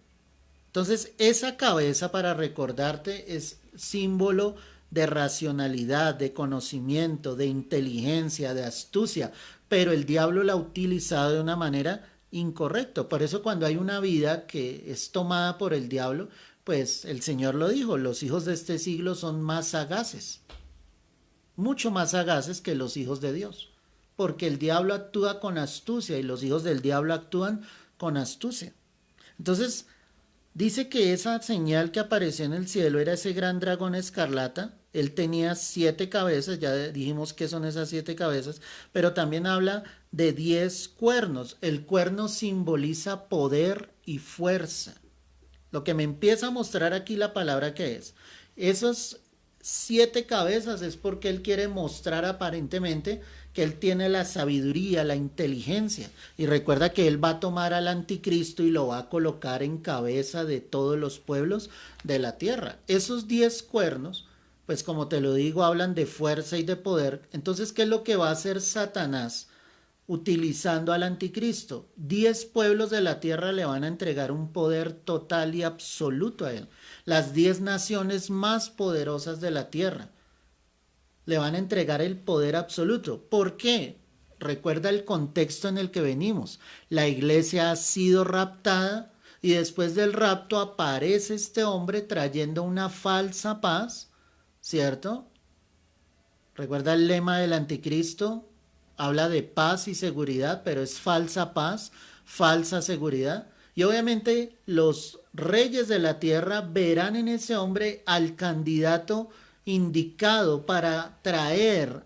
Entonces, esa cabeza, para recordarte, es símbolo de racionalidad, de conocimiento, de inteligencia, de astucia, pero el diablo la ha utilizado de una manera incorrecta. Por eso cuando hay una vida que es tomada por el diablo, pues el Señor lo dijo, los hijos de este siglo son más sagaces, mucho más sagaces que los hijos de Dios, porque el diablo actúa con astucia y los hijos del diablo actúan con astucia. Entonces, dice que esa señal que apareció en el cielo era ese gran dragón escarlata. Él tenía 7 cabezas, ya dijimos que son esas 7 cabezas, pero también habla de 10 cuernos. El cuerno simboliza poder y fuerza. Lo que me empieza a mostrar aquí la palabra que es. Esos 7 cabezas es porque él quiere mostrar aparentemente que él tiene la sabiduría, la inteligencia. Y recuerda que él va a tomar al anticristo y lo va a colocar en cabeza de todos los pueblos de la tierra. Esos 10 cuernos, pues como te lo digo, hablan de fuerza y de poder. Entonces, ¿qué es lo que va a hacer Satanás utilizando al anticristo? 10 pueblos de la tierra le van a entregar un poder total y absoluto a él. Las 10 naciones más poderosas de la tierra le van a entregar el poder absoluto. ¿Por qué? Recuerda el contexto en el que venimos. La iglesia ha sido raptada y después del rapto aparece este hombre trayendo una falsa paz, ¿cierto? Recuerda el lema del anticristo, habla de paz y seguridad, pero es falsa paz, falsa seguridad. Y obviamente los reyes de la tierra verán en ese hombre al candidato indicado para traer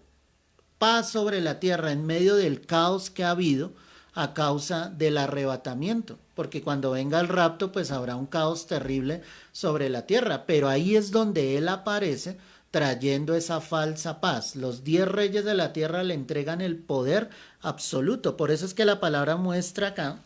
paz sobre la tierra en medio del caos que ha habido a causa del arrebatamiento, porque cuando venga el rapto pues habrá un caos terrible sobre la tierra, pero ahí es donde él aparece trayendo esa falsa paz. Los 10 reyes de la tierra le entregan el poder absoluto, por eso es que la palabra muestra acá.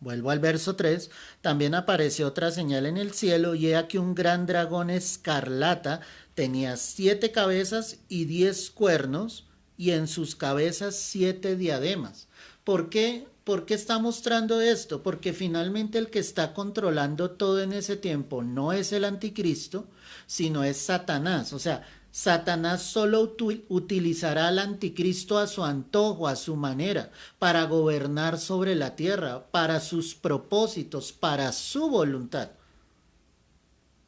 Vuelvo al verso 3, también apareció otra señal en el cielo, y he aquí un gran dragón escarlata, tenía 7 cabezas y 10 cuernos, y en sus cabezas 7 diademas. ¿Por qué? ¿Por qué está mostrando esto? Porque finalmente el que está controlando todo en ese tiempo no es el anticristo, sino es Satanás. O sea, Satanás solo utilizará al anticristo a su antojo, a su manera, para gobernar sobre la tierra, para sus propósitos, para su voluntad.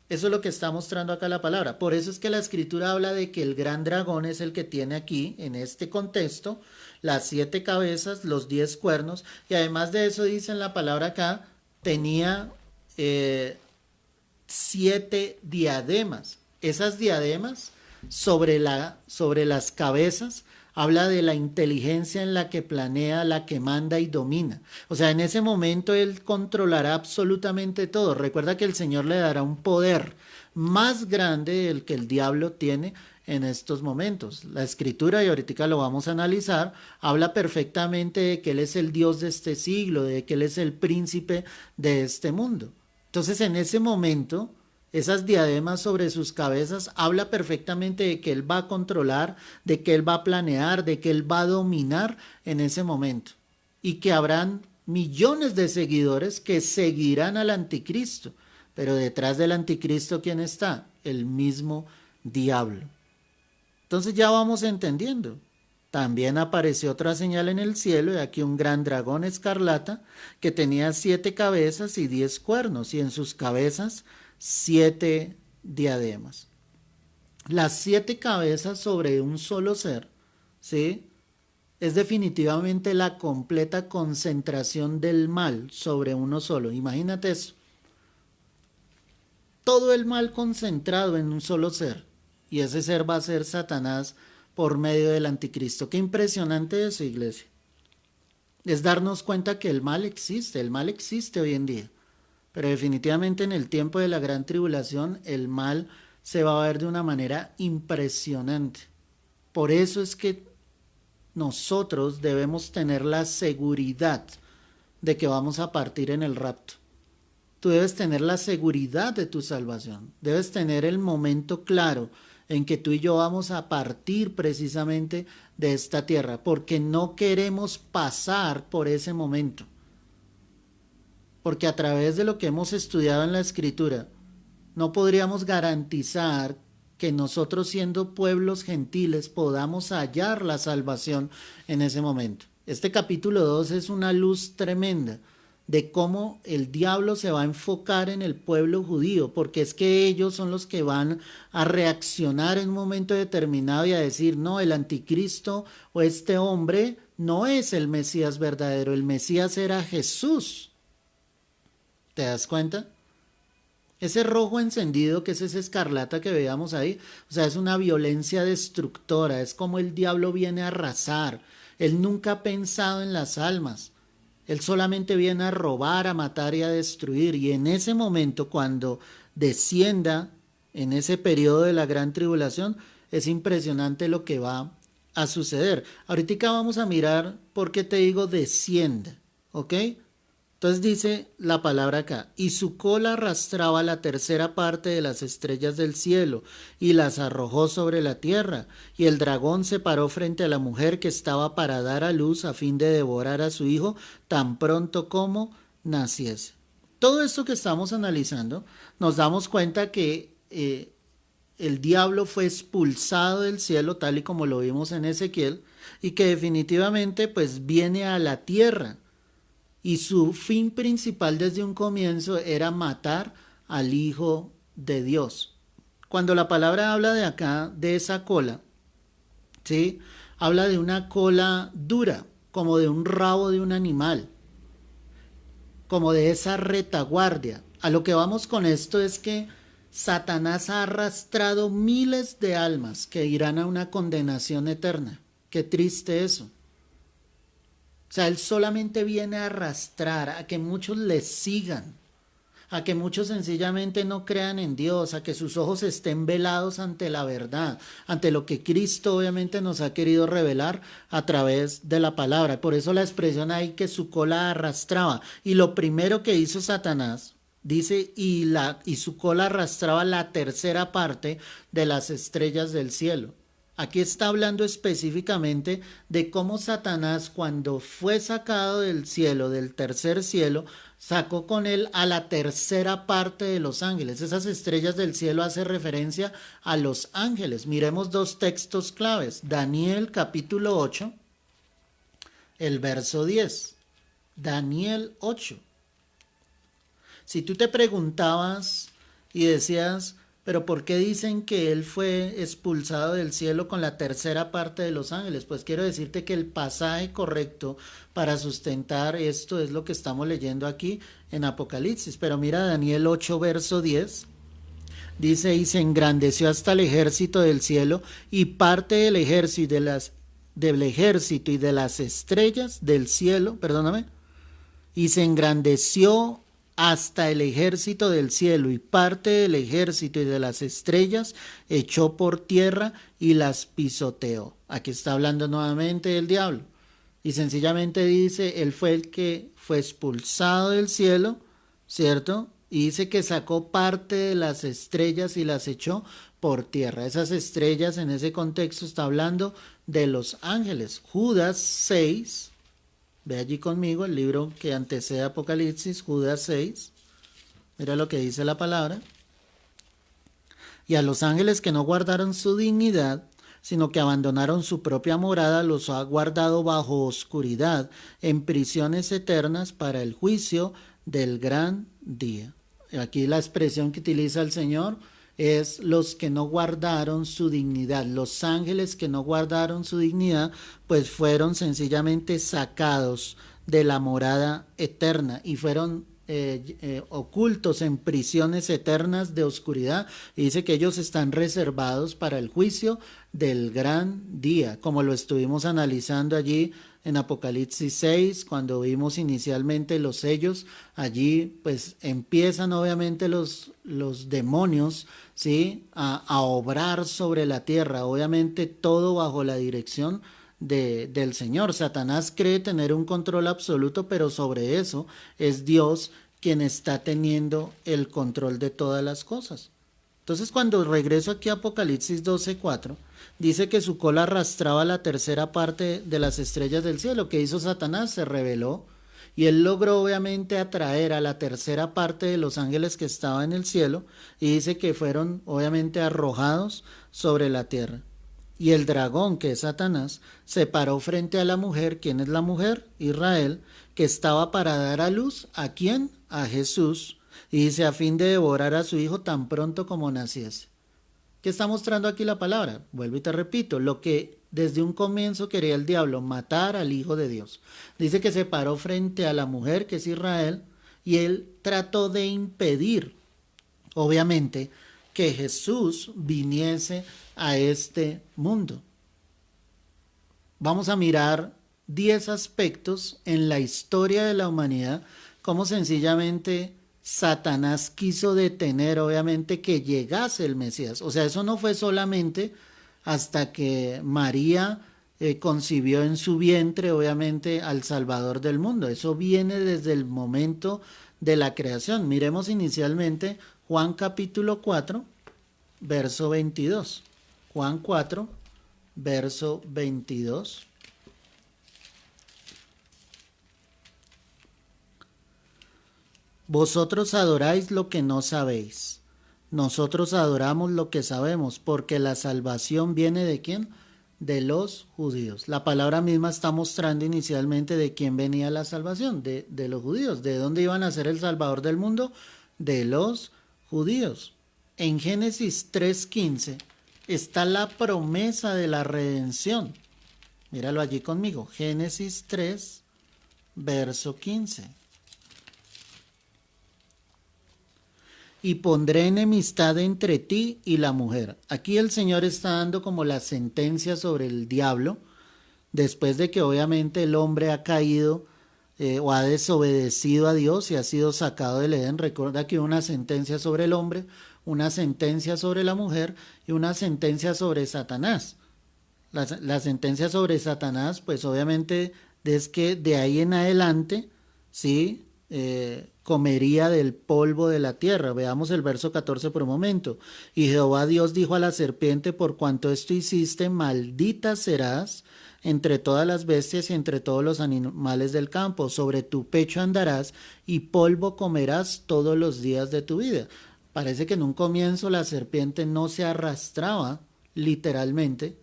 Eso es lo que está mostrando acá la palabra. Por eso es que la escritura habla de que el gran dragón es el que tiene aquí, en este contexto, las 7 cabezas, los 10 cuernos, y además de eso dice en la palabra acá, tenía 7 diademas. Esas diademas sobre las cabezas habla de la inteligencia en la que planea, la que manda y domina. O sea, en ese momento él controlará absolutamente todo. Recuerda que el Señor le dará un poder más grande del que el diablo tiene en estos momentos. La escritura, y ahorita lo vamos a analizar, habla perfectamente de que él es el Dios de este siglo, de que él es el príncipe de este mundo. Entonces, en ese momento, esas diademas sobre sus cabezas habla perfectamente de que él va a controlar, de que él va a planear, de que él va a dominar en ese momento. Y que habrán millones de seguidores que seguirán al anticristo. Pero detrás del anticristo, ¿quién está? El mismo diablo. Entonces ya vamos entendiendo. También apareció otra señal en el cielo, y aquí un gran dragón escarlata que tenía 7 cabezas y 10 cuernos, y en sus cabezas 7 diademas. Las 7 cabezas sobre un solo ser, ¿sí? Es definitivamente la completa concentración del mal sobre uno solo. Imagínate eso. Todo el mal concentrado en un solo ser. Y ese ser va a ser Satanás por medio del anticristo. Qué impresionante eso, iglesia. Es darnos cuenta que el mal existe hoy en día. Pero definitivamente en el tiempo de la gran tribulación el mal se va a ver de una manera impresionante. Por eso es que nosotros debemos tener la seguridad de que vamos a partir en el rapto. Tú debes tener la seguridad de tu salvación. Debes tener el momento claro en que tú y yo vamos a partir precisamente de esta tierra, porque no queremos pasar por ese momento. Porque a través de lo que hemos estudiado en la Escritura, no podríamos garantizar que nosotros, siendo pueblos gentiles, podamos hallar la salvación en ese momento. Este capítulo 2 es una luz tremenda de cómo el diablo se va a enfocar en el pueblo judío, porque es que ellos son los que van a reaccionar en un momento determinado y a decir, no, el anticristo o este hombre no es el Mesías verdadero, el Mesías era Jesús. ¿Te das cuenta? Ese rojo encendido, que es ese escarlata que veíamos ahí, o sea, es una violencia destructora, es como el diablo viene a arrasar. Él nunca ha pensado en las almas. Él solamente viene a robar, a matar y a destruir. Y en ese momento, cuando descienda en ese periodo de la gran tribulación, es impresionante lo que va a suceder. Ahorita vamos a mirar por qué te digo desciende, ¿ok? Entonces dice la palabra acá, y su cola arrastraba la tercera parte de las estrellas del cielo y las arrojó sobre la tierra, y el dragón se paró frente a la mujer que estaba para dar a luz a fin de devorar a su hijo tan pronto como naciese. Todo esto que estamos analizando, nos damos cuenta que el diablo fue expulsado del cielo, tal y como lo vimos en Ezequiel, y que definitivamente pues viene a la tierra. Y su fin principal desde un comienzo era matar al Hijo de Dios. Cuando la palabra habla de acá, de esa cola, ¿sí? Habla de una cola dura, como de un rabo de un animal, como de esa retaguardia. A lo que vamos con esto es que Satanás ha arrastrado miles de almas que irán a una condenación eterna. Qué triste eso. O sea, él solamente viene a arrastrar a que muchos le sigan, a que muchos sencillamente no crean en Dios, a que sus ojos estén velados ante la verdad, ante lo que Cristo obviamente nos ha querido revelar a través de la palabra. Por eso la expresión ahí que su cola arrastraba. Y lo primero que hizo Satanás, dice, y su cola arrastraba la tercera parte de las estrellas del cielo. Aquí está hablando específicamente de cómo Satanás, cuando fue sacado del cielo, del tercer cielo, sacó con él a la tercera parte de los ángeles. Esas estrellas del cielo hace referencia a los ángeles. Miremos dos textos claves. Daniel capítulo 8, el verso 10. Daniel 8. Si tú te preguntabas y decías, pero ¿por qué dicen que él fue expulsado del cielo con la tercera parte de los ángeles? Pues quiero decirte que el pasaje correcto para sustentar esto es lo que estamos leyendo aquí en Apocalipsis. Pero mira Daniel 8, verso 10. Dice, y se engrandeció hasta el ejército del cielo y parte del ejército y de las estrellas del cielo, perdóname, y se engrandeció hasta el ejército del cielo y parte del ejército y de las estrellas echó por tierra y las pisoteó. Aquí está hablando nuevamente del diablo. Y sencillamente dice, él fue el que fue expulsado del cielo, ¿cierto? Y dice que sacó parte de las estrellas y las echó por tierra. Esas estrellas en ese contexto está hablando de los ángeles. Judas 6. Ve allí conmigo el libro que antecede Apocalipsis, Judas 6. Mira lo que dice la palabra. Y a los ángeles que no guardaron su dignidad, sino que abandonaron su propia morada, los ha guardado bajo oscuridad, en prisiones eternas para el juicio del gran día. Aquí la expresión que utiliza el Señor es los que no guardaron su dignidad. Los ángeles que no guardaron su dignidad, pues fueron sencillamente sacados de la morada eterna y fueron ocultos en prisiones eternas de oscuridad. Y dice que ellos están reservados para el juicio del gran día, como lo estuvimos analizando allí en Apocalipsis 6, cuando vimos inicialmente los sellos. Allí pues empiezan obviamente los demonios, ¿sí? a obrar sobre la tierra, obviamente todo bajo la dirección del Señor. Satanás cree tener un control absoluto, pero sobre eso es Dios quien está teniendo el control de todas las cosas. Entonces, cuando regreso aquí a Apocalipsis 12:4, dice que su cola arrastraba la tercera parte de las estrellas del cielo. ¿Qué hizo Satanás? Se rebeló y él logró obviamente atraer a la tercera parte de los ángeles que estaban en el cielo, y dice que fueron obviamente arrojados sobre la tierra. Y el dragón, que es Satanás, se paró frente a la mujer. ¿Quién es la mujer? Israel, que estaba para dar a luz. ¿A quién? A Jesús. Y dice, a fin de devorar a su hijo tan pronto como naciese. ¿Qué está mostrando aquí la palabra? Vuelvo y te repito, lo que desde un comienzo quería el diablo, matar al Hijo de Dios. Dice que se paró frente a la mujer, que es Israel, y él trató de impedir, obviamente, que Jesús viniese a este mundo. Vamos a mirar 10 aspectos en la historia de la humanidad, cómo sencillamente Satanás quiso detener obviamente que llegase el Mesías. O sea, eso no fue solamente hasta que María concibió en su vientre obviamente al Salvador del mundo. Eso viene desde el momento de la creación. Miremos inicialmente Juan capítulo 4, verso 22. Juan 4, verso 22. Vosotros adoráis lo que no sabéis. Nosotros adoramos lo que sabemos, porque la salvación viene ¿de quién? De los judíos. La palabra misma está mostrando inicialmente de quién venía la salvación, de los judíos. ¿De dónde iban a ser el Salvador del mundo? De los judíos. En Génesis 3:15 está la promesa de la redención. Míralo allí conmigo. Génesis 3, verso 15. Y pondré enemistad entre ti y la mujer. Aquí el Señor está dando como la sentencia sobre el diablo, después de que obviamente el hombre ha caído o ha desobedecido a Dios y ha sido sacado del Edén. Recuerda que hubo una sentencia sobre el hombre, una sentencia sobre la mujer y una sentencia sobre Satanás. La sentencia sobre Satanás, pues obviamente es que de ahí en adelante, ¿sí? Comería del polvo de la tierra. Veamos el verso 14 por un momento. Y Jehová Dios dijo a la serpiente: por cuanto esto hiciste, maldita serás entre todas las bestias y entre todos los animales del campo. Sobre tu pecho andarás y polvo comerás todos los días de tu vida. Parece que en un comienzo la serpiente no se arrastraba literalmente,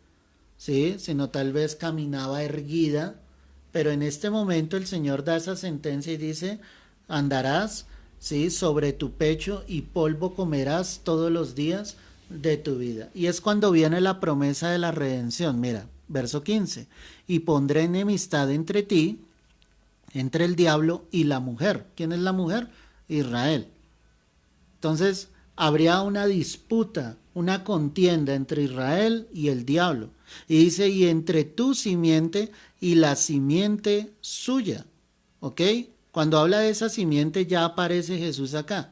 ¿sí? Sino tal vez caminaba erguida, pero en este momento el Señor da esa sentencia y dice: andarás, ¿sí?, sobre tu pecho y polvo comerás todos los días de tu vida. Y es cuando viene la promesa de la redención. Mira, verso 15. Y pondré enemistad entre ti, entre el diablo y la mujer. ¿Quién es la mujer? Israel. Entonces, habría una disputa, una contienda entre Israel y el diablo. Y dice: y entre tu simiente y la simiente suya. ¿Ok? Cuando habla de esa simiente ya aparece Jesús acá.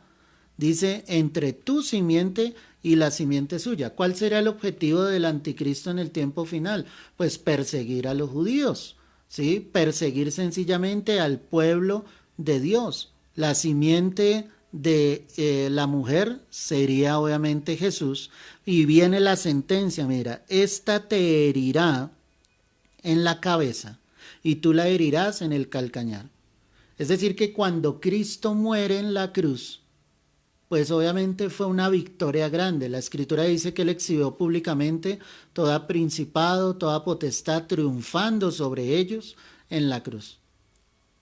Dice: entre tu simiente y la simiente suya. ¿Cuál será el objetivo del anticristo en el tiempo final? Pues perseguir a los judíos, ¿sí? Perseguir sencillamente al pueblo de Dios. La simiente de la mujer sería obviamente Jesús. Y viene la sentencia, mira: esta te herirá en la cabeza y tú la herirás en el calcañar. Es decir, que cuando Cristo muere en la cruz, pues obviamente fue una victoria grande. La Escritura dice que él exhibió públicamente todo principado, toda potestad, triunfando sobre ellos en la cruz.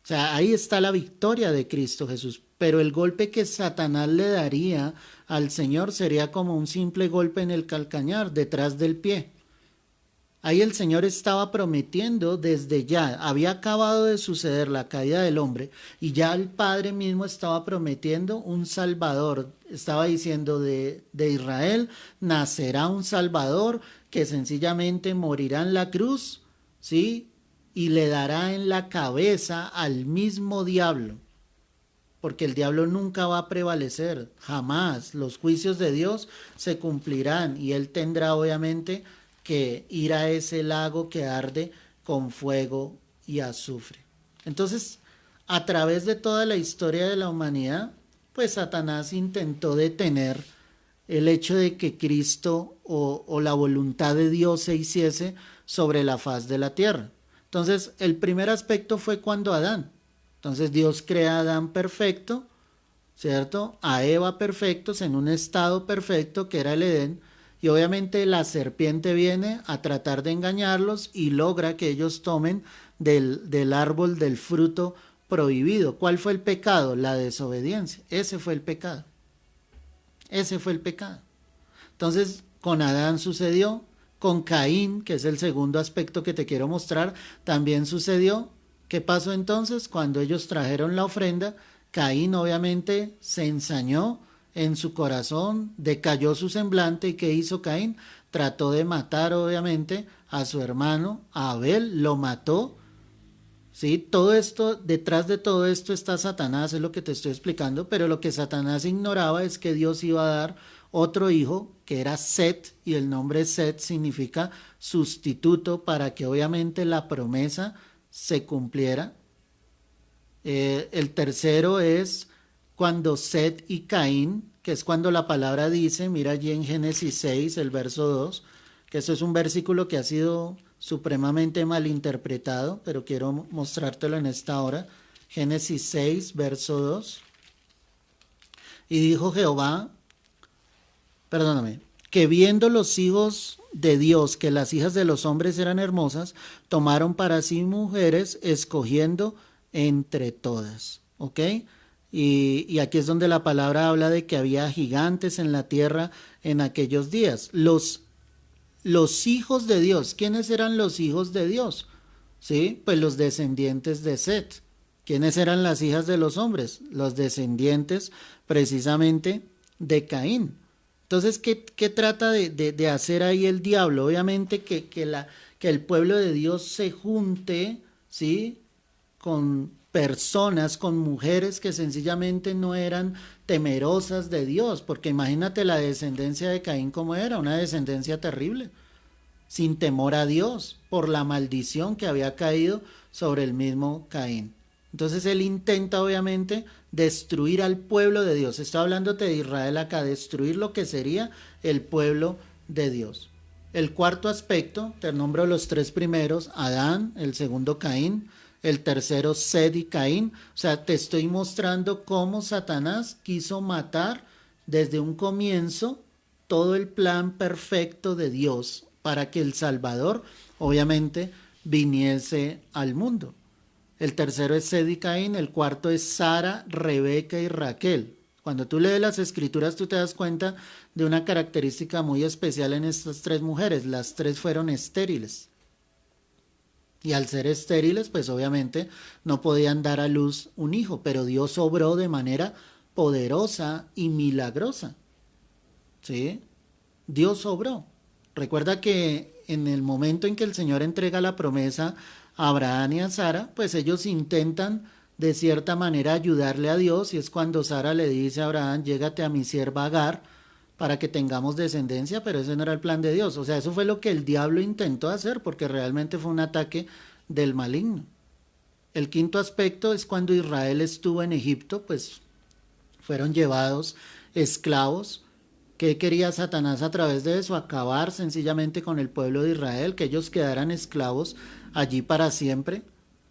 O sea, ahí está la victoria de Cristo Jesús. Pero el golpe que Satanás le daría al Señor sería como un simple golpe en el calcañar, detrás del pie. Ahí el Señor estaba prometiendo desde ya, había acabado de suceder la caída del hombre y ya el Padre mismo estaba prometiendo un Salvador. Estaba diciendo: de Israel nacerá un Salvador que sencillamente morirá en la cruz, ¿sí? Y le dará en la cabeza al mismo diablo. Porque el diablo nunca va a prevalecer, jamás. Los juicios de Dios se cumplirán y él tendrá obviamente que ir a ese lago que arde con fuego y azufre. Entonces, a través de toda la historia de la humanidad, pues Satanás intentó detener el hecho de que Cristo o la voluntad de Dios se hiciese sobre la faz de la tierra. Entonces, el primer aspecto fue cuando Adán. Entonces Dios crea a Adán perfecto, ¿cierto? A Eva perfectos, en un estado perfecto que era el Edén. Y obviamente la serpiente viene a tratar de engañarlos y logra que ellos tomen del árbol del fruto prohibido. ¿Cuál fue el pecado? La desobediencia. Ese fue el pecado. Ese fue el pecado. Entonces, con Adán sucedió, con Caín, que es el segundo aspecto que te quiero mostrar, también sucedió. ¿Qué pasó entonces? Cuando ellos trajeron la ofrenda, Caín obviamente se ensañó en su corazón, decayó su semblante. ¿Y qué hizo Caín? Trató de matar obviamente a su hermano, a Abel, lo mató, ¿sí? Todo esto, detrás de todo esto está Satanás, es lo que te estoy explicando, pero lo que Satanás ignoraba es que Dios iba a dar otro hijo, que era Set, y el nombre Set significa sustituto para que obviamente la promesa se cumpliera. El tercero es cuando Set y Caín, que es cuando la palabra dice, mira allí en Génesis 6, el verso 2, que eso es un versículo que ha sido supremamente malinterpretado, pero quiero mostrártelo en esta hora. Génesis 6, verso 2. Y dijo Jehová, perdóname, que viendo los hijos de Dios que las hijas de los hombres eran hermosas, tomaron para sí mujeres, escogiendo entre todas. ¿Ok? Y aquí es donde la palabra habla de que había gigantes en la tierra en aquellos días. Los hijos de Dios, ¿quiénes eran los hijos de Dios? Sí, pues los descendientes de Set. ¿Quiénes eran las hijas de los hombres? Los descendientes precisamente de Caín. Entonces, ¿qué trata de hacer ahí el diablo? Obviamente que el pueblo de Dios se junte, ¿sí? Con personas, con mujeres que sencillamente no eran temerosas de Dios, porque imagínate la descendencia de Caín como era, una descendencia terrible, sin temor a Dios, por la maldición que había caído sobre el mismo Caín. Entonces él intenta obviamente destruir al pueblo de Dios. Está hablándote de Israel acá, destruir lo que sería el pueblo de Dios. El cuarto aspecto, te nombro los tres primeros, Adán, el segundo Caín, el tercero Sed y Caín. O sea, te estoy mostrando cómo Satanás quiso matar desde un comienzo todo el plan perfecto de Dios para que el Salvador obviamente viniese al mundo. El tercero es Sed y Caín, el cuarto es Sara, Rebeca y Raquel. Cuando tú lees las escrituras tú te das cuenta de una característica muy especial en estas tres mujeres. Las tres fueron estériles. Y al ser estériles, pues obviamente no podían dar a luz un hijo, pero Dios obró de manera poderosa y milagrosa. ¿Sí? Dios obró. Recuerda que en el momento en que el Señor entrega la promesa a Abraham y a Sara, pues ellos intentan de cierta manera ayudarle a Dios, y es cuando Sara le dice a Abraham, llégate a mi sierva Agar para que tengamos descendencia, pero ese no era el plan de Dios. O sea, eso fue lo que el diablo intentó hacer, porque realmente fue un ataque del maligno. El quinto aspecto es cuando Israel estuvo en Egipto, pues fueron llevados esclavos. ¿Qué quería Satanás a través de eso? Acabar sencillamente con el pueblo de Israel, que ellos quedaran esclavos allí para siempre.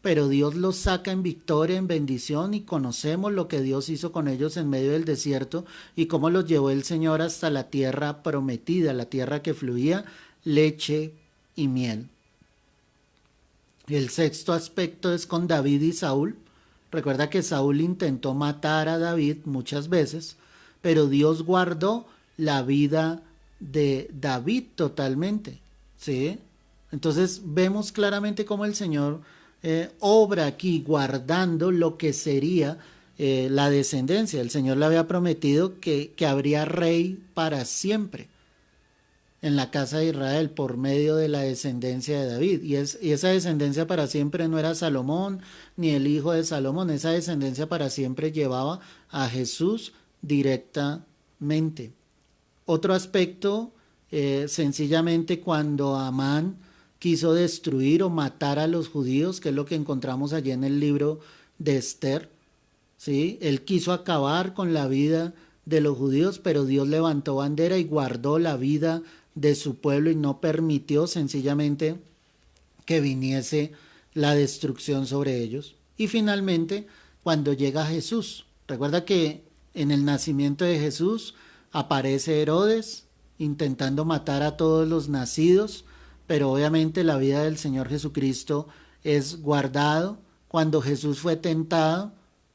Pero Dios los saca en victoria, en bendición, y conocemos lo que Dios hizo con ellos en medio del desierto y cómo los llevó el Señor hasta la tierra prometida, la tierra que fluía leche y miel. El sexto aspecto es con David y Saúl. Recuerda que Saúl intentó matar a David muchas veces, pero Dios guardó la vida de David totalmente, ¿sí? Entonces vemos claramente cómo el Señor obra aquí guardando lo que sería la descendencia. El Señor le había prometido que habría rey para siempre en la casa de Israel por medio de la descendencia de David. Y esa descendencia para siempre no era Salomón ni el hijo de Salomón. Esa descendencia para siempre llevaba a Jesús directamente. Otro aspecto, sencillamente cuando Amán quiso destruir o matar a los judíos, que es lo que encontramos allí en el libro de Esther, ¿sí? Él quiso acabar con la vida de los judíos, pero Dios levantó bandera y guardó la vida de su pueblo y no permitió sencillamente que viniese la destrucción sobre ellos. Y finalmente, cuando llega Jesús, recuerda que en el nacimiento de Jesús aparece Herodes intentando matar a todos los nacidos, pero obviamente la vida del Señor Jesucristo es guardado. Cuando Jesús fue tentado,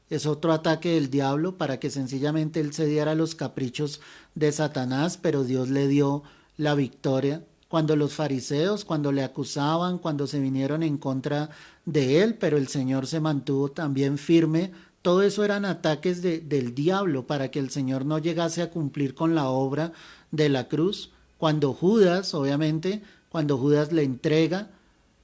es otro ataque del diablo para que sencillamente él se diera a los caprichos de Satanás, pero Dios le dio la victoria. Cuando los fariseos, cuando le acusaban, cuando se vinieron en contra de él, pero el Señor se mantuvo también firme. Todo eso eran ataques del diablo para que el Señor no llegase a cumplir con la obra de la cruz. Cuando Judas, obviamente, cuando Judas le entrega,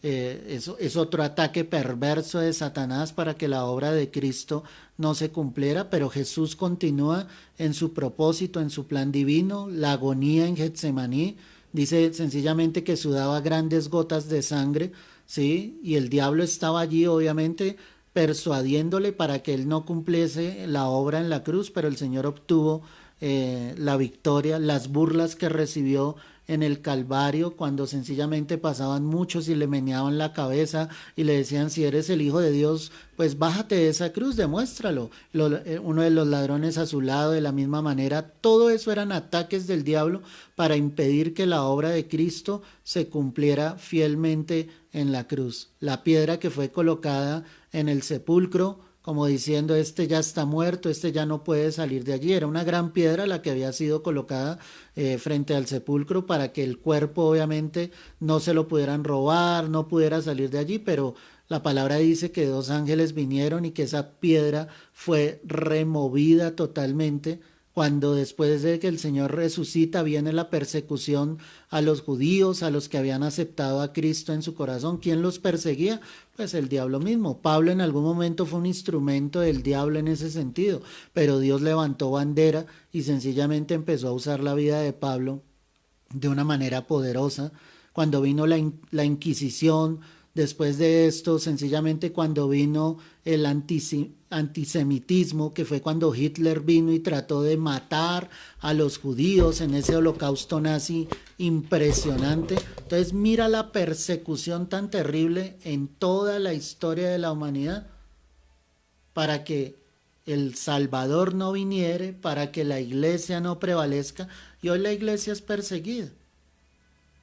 Eso es otro ataque perverso de Satanás para que la obra de Cristo no se cumpliera, pero Jesús continúa en su propósito, en su plan divino. La agonía en Getsemaní dice sencillamente que sudaba grandes gotas de sangre, ¿sí? Y el diablo estaba allí, obviamente, persuadiéndole para que él no cumpliese la obra en la cruz, pero el Señor obtuvo la victoria. Las burlas que recibió en el Calvario, cuando sencillamente pasaban muchos y le meneaban la cabeza y le decían, si eres el Hijo de Dios, pues bájate de esa cruz, demuéstralo. Uno de los ladrones a su lado, de la misma manera. Todo eso eran ataques del diablo para impedir que la obra de Cristo se cumpliera fielmente en la cruz. La piedra que fue colocada en el sepulcro, como diciendo, este ya está muerto, este ya no puede salir de allí. Era una gran piedra la que había sido colocada frente al sepulcro para que el cuerpo obviamente no se lo pudieran robar, no pudiera salir de allí, pero la palabra dice que dos ángeles vinieron y que esa piedra fue removida totalmente. Cuando después de que el Señor resucita viene la persecución a los judíos, a los que habían aceptado a Cristo en su corazón. ¿Quién los perseguía? Pues el diablo mismo. Pablo en algún momento fue un instrumento del diablo en ese sentido, pero Dios levantó bandera y sencillamente empezó a usar la vida de Pablo de una manera poderosa. Cuando vino la Inquisición, después de esto, sencillamente cuando vino el antisemitismo, que fue cuando Hitler vino y trató de matar a los judíos en ese holocausto nazi impresionante. Entonces mira la persecución tan terrible en toda la historia de la humanidad para que el Salvador no viniere, para que la iglesia no prevalezca. Y hoy la iglesia es perseguida.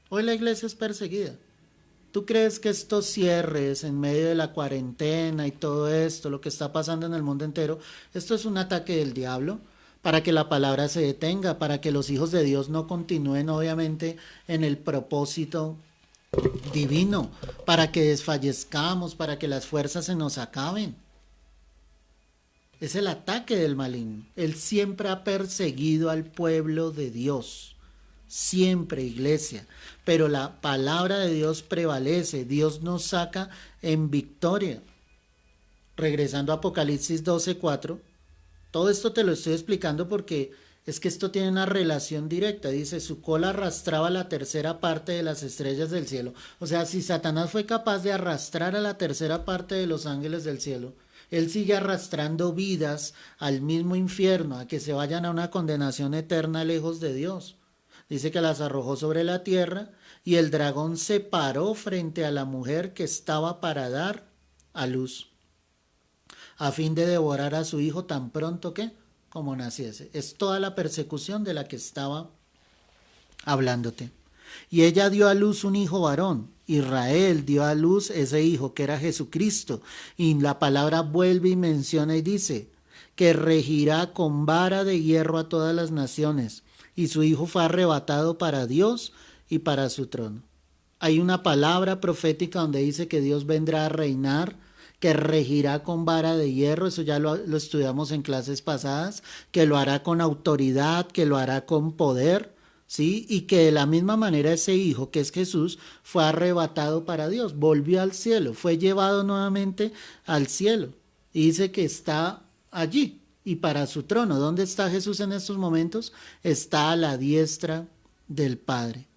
Hoy la iglesia es perseguida. ¿Tú crees que estos cierres en medio de la cuarentena y todo esto, lo que está pasando en el mundo entero, esto es un ataque del diablo para que la palabra se detenga, para que los hijos de Dios no continúen obviamente en el propósito divino, para que desfallezcamos, para que las fuerzas se nos acaben? Es el ataque del maligno. Él siempre ha perseguido al pueblo de Dios. Siempre, iglesia, pero la palabra de Dios prevalece, Dios nos saca en victoria. Regresando a Apocalipsis 12:4, todo esto te lo estoy explicando porque es que esto tiene una relación directa. Dice, su cola arrastraba la tercera parte de las estrellas del cielo. O sea, si Satanás fue capaz de arrastrar a la tercera parte de los ángeles del cielo, él sigue arrastrando vidas al mismo infierno, a que se vayan a una condenación eterna lejos de Dios. Dice que las arrojó sobre la tierra y el dragón se paró frente a la mujer que estaba para dar a luz, a fin de devorar a su hijo tan pronto que como naciese. Es toda la persecución de la que estaba hablándote. Y ella dio a luz un hijo varón. Israel dio a luz ese hijo que era Jesucristo. Y la palabra vuelve y menciona y dice que regirá con vara de hierro a todas las naciones. Y su hijo fue arrebatado para Dios y para su trono. Hay una palabra profética donde dice que Dios vendrá a reinar, que regirá con vara de hierro, eso ya lo estudiamos en clases pasadas, que lo hará con autoridad, que lo hará con poder, ¿sí? Y que de la misma manera ese hijo, que es Jesús, fue arrebatado para Dios, volvió al cielo, fue llevado nuevamente al cielo. Y dice que está allí y para su trono. ¿Dónde está Jesús en estos momentos? Está a la diestra del Padre.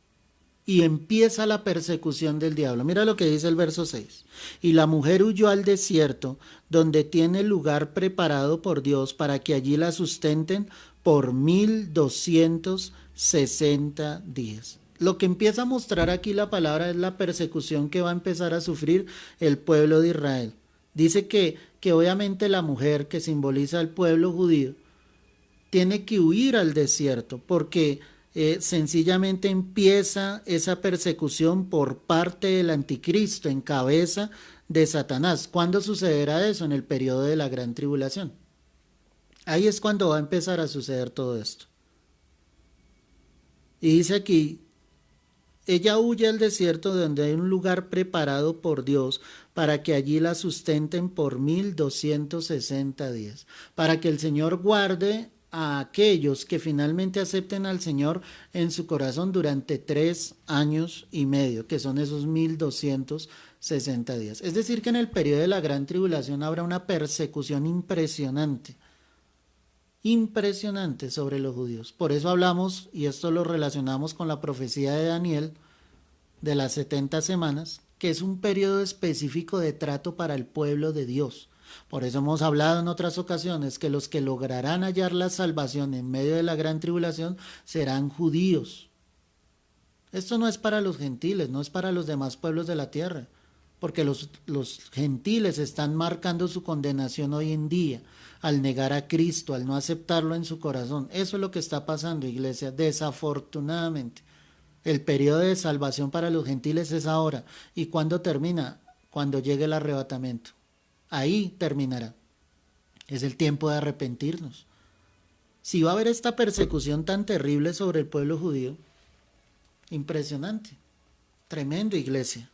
Y empieza la persecución del diablo. Mira lo que dice el verso 6. Y la mujer huyó al desierto, donde tiene lugar preparado por Dios para que allí la sustenten por 1260 días. Lo que empieza a mostrar aquí la palabra es la persecución que va a empezar a sufrir el pueblo de Israel. Dice que obviamente la mujer, que simboliza al pueblo judío, tiene que huir al desierto porque sencillamente empieza esa persecución por parte del anticristo en cabeza de Satanás. ¿Cuándo sucederá eso? En el periodo de la gran tribulación. Ahí es cuando va a empezar a suceder todo esto. Y dice aquí, ella huye al desierto donde hay un lugar preparado por Dios para que allí la sustenten por 1260 días. Para que el Señor guarde a aquellos que finalmente acepten al Señor en su corazón durante 3 años y medio, que son esos 1260 60 días. Es decir, que en el periodo de la gran tribulación habrá una persecución impresionante sobre los judíos. Por eso hablamos, y esto lo relacionamos con la profecía de Daniel, de las 70 semanas, que es un periodo específico de trato para el pueblo de Dios. Por eso hemos hablado en otras ocasiones que los que lograrán hallar la salvación en medio de la gran tribulación serán judíos. Esto no es para los gentiles, no es para los demás pueblos de la tierra, porque los gentiles están marcando su condenación hoy en día al negar a Cristo, al no aceptarlo en su corazón. Eso es lo que está pasando, iglesia, desafortunadamente. El periodo de salvación para los gentiles es ahora. ¿Y cuándo termina? Cuando llegue el arrebatamiento. Ahí terminará. Es el tiempo de arrepentirnos. Si va a haber esta persecución tan terrible sobre el pueblo judío, impresionante, tremendo, iglesia.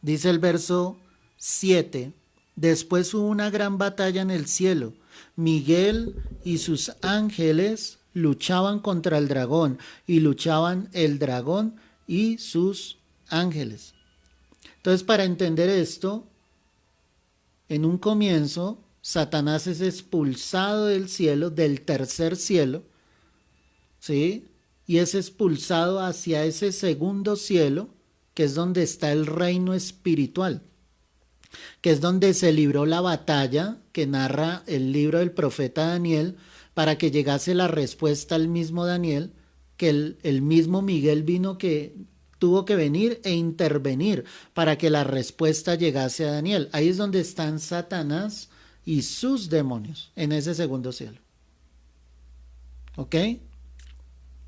Dice el verso 7, después hubo una gran batalla en el cielo. Miguel y sus ángeles luchaban contra el dragón, y luchaban el dragón y sus ángeles. Entonces, para entender esto, en un comienzo, Satanás es expulsado del cielo, del tercer cielo, ¿sí? Y es expulsado hacia ese segundo cielo, que es donde está el reino espiritual, que es donde se libró la batalla que narra el libro del profeta Daniel, para que llegase la respuesta al mismo Daniel, que el mismo Miguel tuvo que venir e intervenir para que la respuesta llegase a Daniel. Ahí es donde están Satanás y sus demonios, en ese segundo cielo. ¿Ok?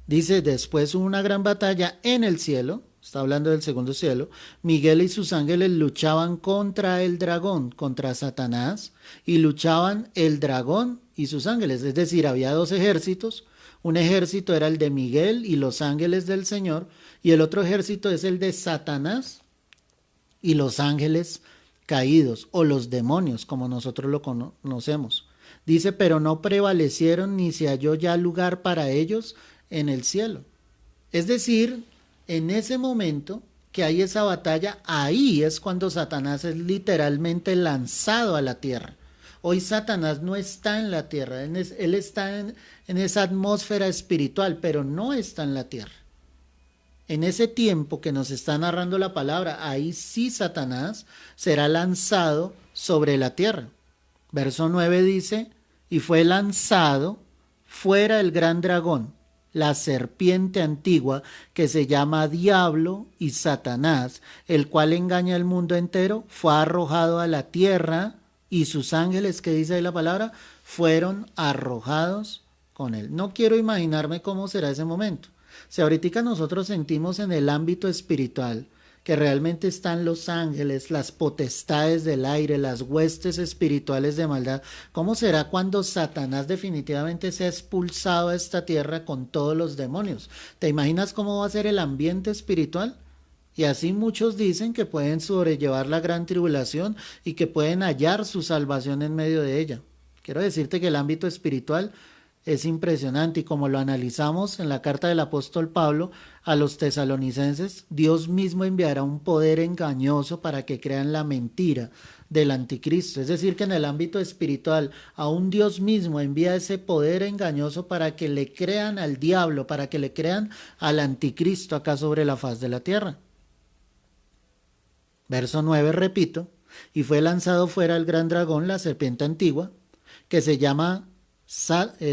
Dice, después hubo una gran batalla en el cielo, está hablando del segundo cielo. Miguel y sus ángeles luchaban contra el dragón, contra Satanás, y luchaban el dragón y sus ángeles. Es decir, había dos ejércitos. Un ejército era el de Miguel y los ángeles del Señor, y el otro ejército es el de Satanás y los ángeles caídos, o los demonios, como nosotros lo conocemos. Dice, pero no prevalecieron ni se halló ya lugar para ellos en el cielo. Es decir, en ese momento que hay esa batalla, ahí es cuando Satanás es literalmente lanzado a la tierra. Hoy Satanás no está en la tierra, él está en esa atmósfera espiritual, pero no está en la tierra. En ese tiempo que nos está narrando la palabra, ahí sí Satanás será lanzado sobre la tierra. Verso 9 dice, y fue lanzado fuera el gran dragón, la serpiente antigua, que se llama Diablo y Satanás, el cual engaña al mundo entero, fue arrojado a la tierra, y sus ángeles, que dice ahí la palabra, fueron arrojados con él. No quiero imaginarme cómo será ese momento. Si ahorita nosotros sentimos en el ámbito espiritual que realmente están los ángeles, las potestades del aire, las huestes espirituales de maldad, ¿cómo será cuando Satanás definitivamente sea expulsado a esta tierra con todos los demonios? ¿Te imaginas cómo va a ser el ambiente espiritual? Y así muchos dicen que pueden sobrellevar la gran tribulación y que pueden hallar su salvación en medio de ella. Quiero decirte que el ámbito espiritual es impresionante, y como lo analizamos en la carta del apóstol Pablo a los tesalonicenses, Dios mismo enviará un poder engañoso para que crean la mentira del anticristo. Es decir, que en el ámbito espiritual aún Dios mismo envía ese poder engañoso para que le crean al diablo, para que le crean al anticristo acá sobre la faz de la tierra. Verso 9, repito, y fue lanzado fuera el gran dragón, la serpiente antigua, que se llama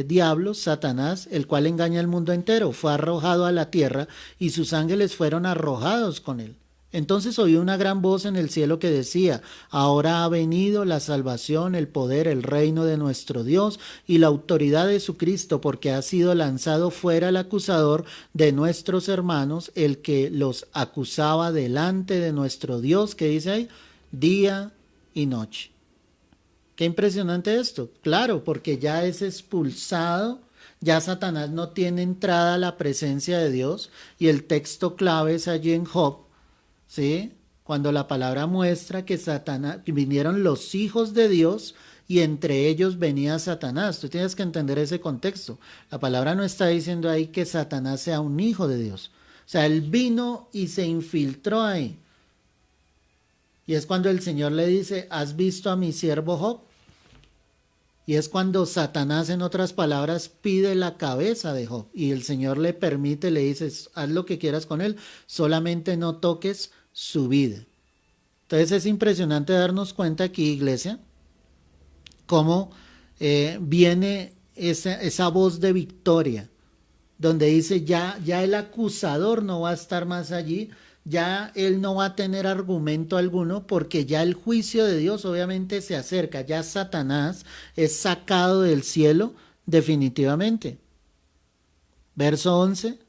Diablo, Satanás, el cual engaña al mundo entero. Fue arrojado a la tierra, y sus ángeles fueron arrojados con él. Entonces oí una gran voz en el cielo que decía, ahora ha venido la salvación, el poder, el reino de nuestro Dios y la autoridad de su Cristo, porque ha sido lanzado fuera el acusador de nuestros hermanos, el que los acusaba delante de nuestro Dios, que dice ahí, día y noche. Qué impresionante esto. Claro, porque ya es expulsado, ya Satanás no tiene entrada a la presencia de Dios, y el texto clave es allí en Job, ¿sí? Cuando la palabra muestra que Satanás, vinieron los hijos de Dios y entre ellos venía Satanás. Tú tienes que entender ese contexto. La palabra no está diciendo ahí que Satanás sea un hijo de Dios. O sea, él vino y se infiltró ahí. Y es cuando el Señor le dice, ¿has visto a mi siervo Job? Y es cuando Satanás, en otras palabras, pide la cabeza de Job. Y el Señor le permite, le dice, haz lo que quieras con él, solamente no toques su vida. Entonces es impresionante darnos cuenta aquí, iglesia, cómo viene esa voz de victoria, donde dice, ya el acusador no va a estar más allí, ya él no va a tener argumento alguno, porque ya el juicio de Dios obviamente se acerca, ya Satanás es sacado del cielo definitivamente. Verso 11,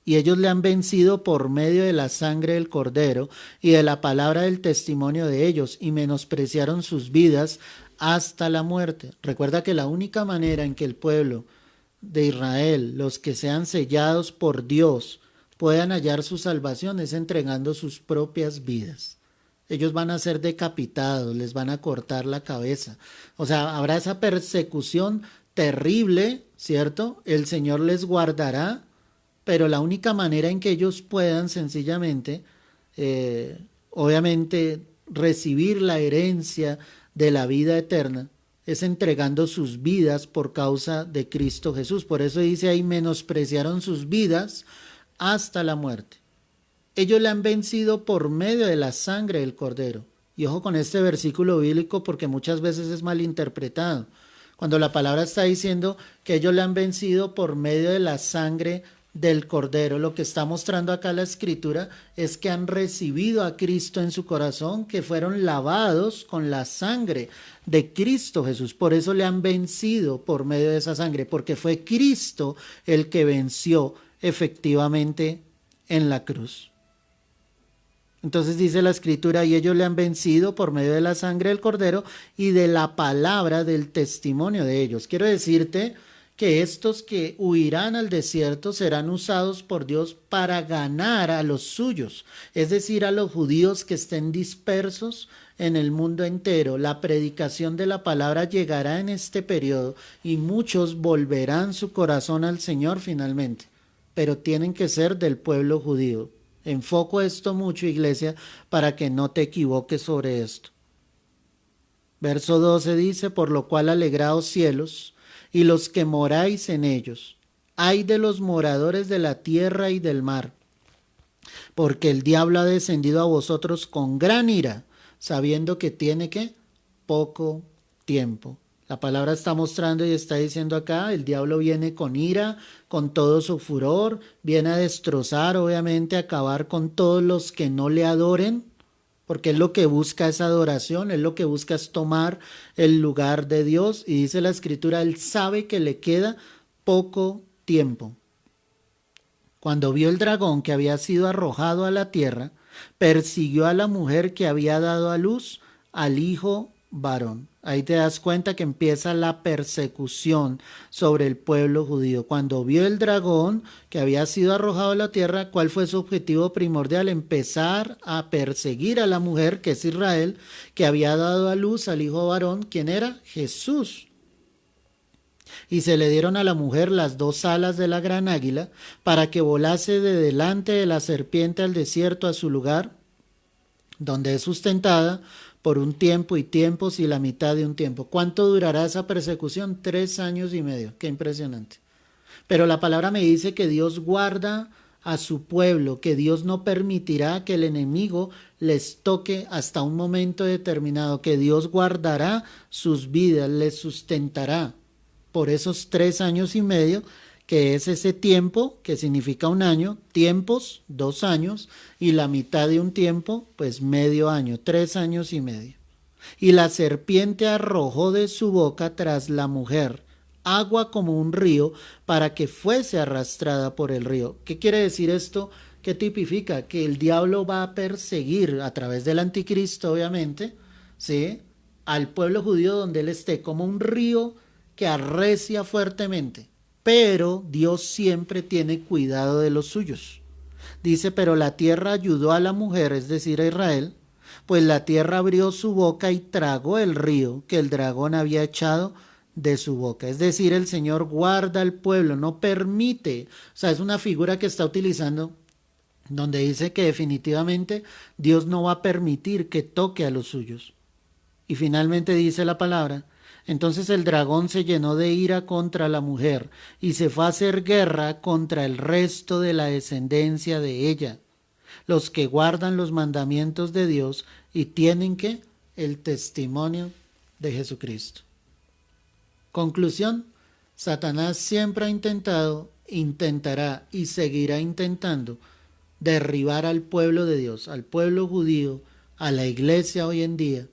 y ellos le han vencido por medio de la sangre del Cordero y de la palabra del testimonio de ellos, y menospreciaron sus vidas hasta la muerte. Recuerda que la única manera en que el pueblo de Israel, los que sean sellados por Dios, puedan hallar su salvación es entregando sus propias vidas. Ellos van a ser decapitados, les van a cortar la cabeza. O sea, habrá esa persecución terrible, ¿cierto? El Señor les guardará, pero la única manera en que ellos puedan sencillamente, obviamente, recibir la herencia de la vida eterna es entregando sus vidas por causa de Cristo Jesús. Por eso dice ahí, menospreciaron sus vidas hasta la muerte. Ellos le han vencido por medio de la sangre del Cordero. Y ojo con este versículo bíblico porque muchas veces es malinterpretado. Cuando la palabra está diciendo que ellos le han vencido por medio de la sangre del Cordero, lo que está mostrando acá la Escritura es que han recibido a Cristo en su corazón, que fueron lavados con la sangre de Cristo Jesús. Por eso le han vencido por medio de esa sangre, porque fue Cristo el que venció efectivamente en la cruz. Entonces dice la Escritura, y ellos le han vencido por medio de la sangre del Cordero y de la palabra del testimonio de ellos. Quiero decirte que estos que huirán al desierto serán usados por Dios para ganar a los suyos, es decir, a los judíos que estén dispersos en el mundo entero. La predicación de la palabra llegará en este periodo y muchos volverán su corazón al Señor finalmente, pero tienen que ser del pueblo judío. Enfoco esto mucho, iglesia, para que no te equivoques sobre esto. Verso 12 dice, por lo cual alegraos cielos, y los que moráis en ellos. Ay de los moradores de la tierra y del mar, porque el diablo ha descendido a vosotros con gran ira, sabiendo que tiene ¿qué? Poco tiempo. La palabra está mostrando y está diciendo acá, el diablo viene con ira, con todo su furor, viene a destrozar, obviamente, a acabar con todos los que no le adoren, porque él lo que busca es adoración, él lo que busca es tomar el lugar de Dios, y dice la Escritura, él sabe que le queda poco tiempo. Cuando vio el dragón que había sido arrojado a la tierra, persiguió a la mujer que había dado a luz al hijo varón. Ahí te das cuenta que empieza la persecución sobre el pueblo judío. Cuando vio el dragón que había sido arrojado a la tierra, ¿cuál fue su objetivo primordial? Empezar a perseguir a la mujer, que es Israel, que había dado a luz al hijo varón. ¿Quién era? Jesús. Y se le dieron a la mujer las dos alas de la gran águila para que volase de delante de la serpiente al desierto, a su lugar, donde es sustentada por un tiempo y tiempos y la mitad de un tiempo. ¿Cuánto durará esa persecución? 3 años y medio. Qué impresionante. Pero la palabra me dice que Dios guarda a su pueblo, que Dios no permitirá que el enemigo les toque hasta un momento determinado, que Dios guardará sus vidas, les sustentará por esos 3 años y medio, que es ese tiempo, que significa un año, tiempos, 2 años, y la mitad de un tiempo, pues medio año, 3 años y medio. Y la serpiente arrojó de su boca tras la mujer agua como un río para que fuese arrastrada por el río. ¿Qué quiere decir esto? ¿Qué tipifica? Que el diablo va a perseguir a través del anticristo, obviamente, ¿sí?, al pueblo judío donde él esté, como un río que arrecia fuertemente. Pero Dios siempre tiene cuidado de los suyos. Dice, pero la tierra ayudó a la mujer, es decir, a Israel, pues la tierra abrió su boca y tragó el río que el dragón había echado de su boca. Es decir, el Señor guarda al pueblo, no permite, o sea, es una figura que está utilizando donde dice que definitivamente Dios no va a permitir que toque a los suyos. Y finalmente dice la palabra: entonces el dragón se llenó de ira contra la mujer y se fue a hacer guerra contra el resto de la descendencia de ella, los que guardan los mandamientos de Dios y tienen que el testimonio de Jesucristo. Conclusión: Satanás siempre ha intentado, intentará y seguirá intentando derribar al pueblo de Dios, al pueblo judío, a la iglesia hoy en día,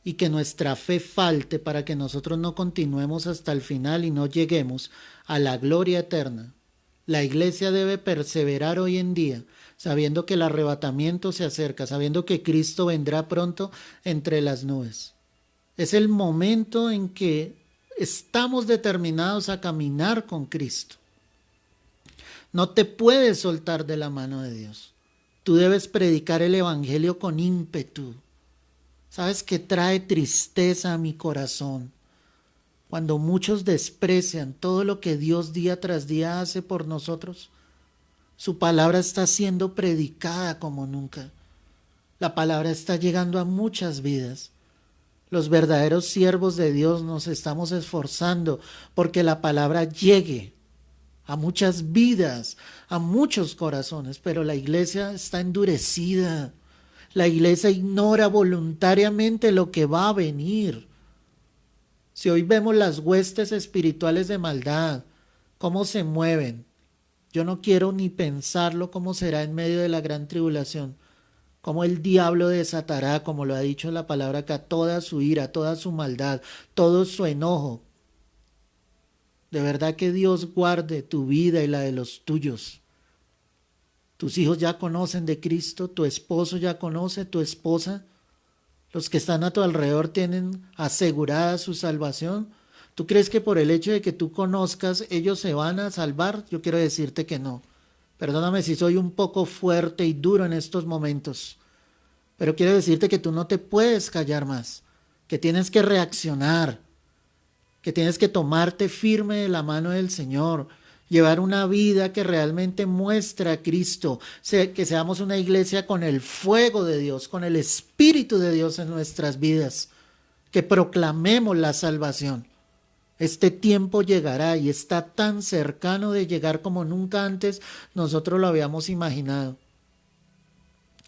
y que nuestra fe falte para que nosotros no continuemos hasta el final y no lleguemos a la gloria eterna. La iglesia debe perseverar hoy en día, sabiendo que el arrebatamiento se acerca, sabiendo que Cristo vendrá pronto entre las nubes. Es el momento en que estamos determinados a caminar con Cristo. No te puedes soltar de la mano de Dios. Tú debes predicar el evangelio con ímpetu. ¿Sabes qué trae tristeza a mi corazón? Cuando muchos desprecian todo lo que Dios día tras día hace por nosotros. Su palabra está siendo predicada como nunca. La palabra está llegando a muchas vidas. Los verdaderos siervos de Dios nos estamos esforzando porque la palabra llegue a muchas vidas, a muchos corazones, pero la iglesia está endurecida. La iglesia ignora voluntariamente lo que va a venir. Si hoy vemos las huestes espirituales de maldad, cómo se mueven, yo no quiero ni pensarlo cómo será en medio de la gran tribulación, cómo el diablo desatará, como lo ha dicho la palabra acá, toda su ira, toda su maldad, todo su enojo. De verdad que Dios guarde tu vida y la de los tuyos. Tus hijos ya conocen de Cristo, tu esposo ya conoce, tu esposa, los que están a tu alrededor tienen asegurada su salvación. ¿Tú crees que por el hecho de que tú conozcas ellos se van a salvar? Yo quiero decirte que no. Perdóname si soy un poco fuerte y duro en estos momentos, pero quiero decirte que tú no te puedes callar más, que tienes que reaccionar, que tienes que tomarte firme de la mano del Señor, llevar una vida que realmente muestra a Cristo, que seamos una iglesia con el fuego de Dios, con el Espíritu de Dios en nuestras vidas, que proclamemos la salvación. Este tiempo llegará y está tan cercano de llegar como nunca antes nosotros lo habíamos imaginado.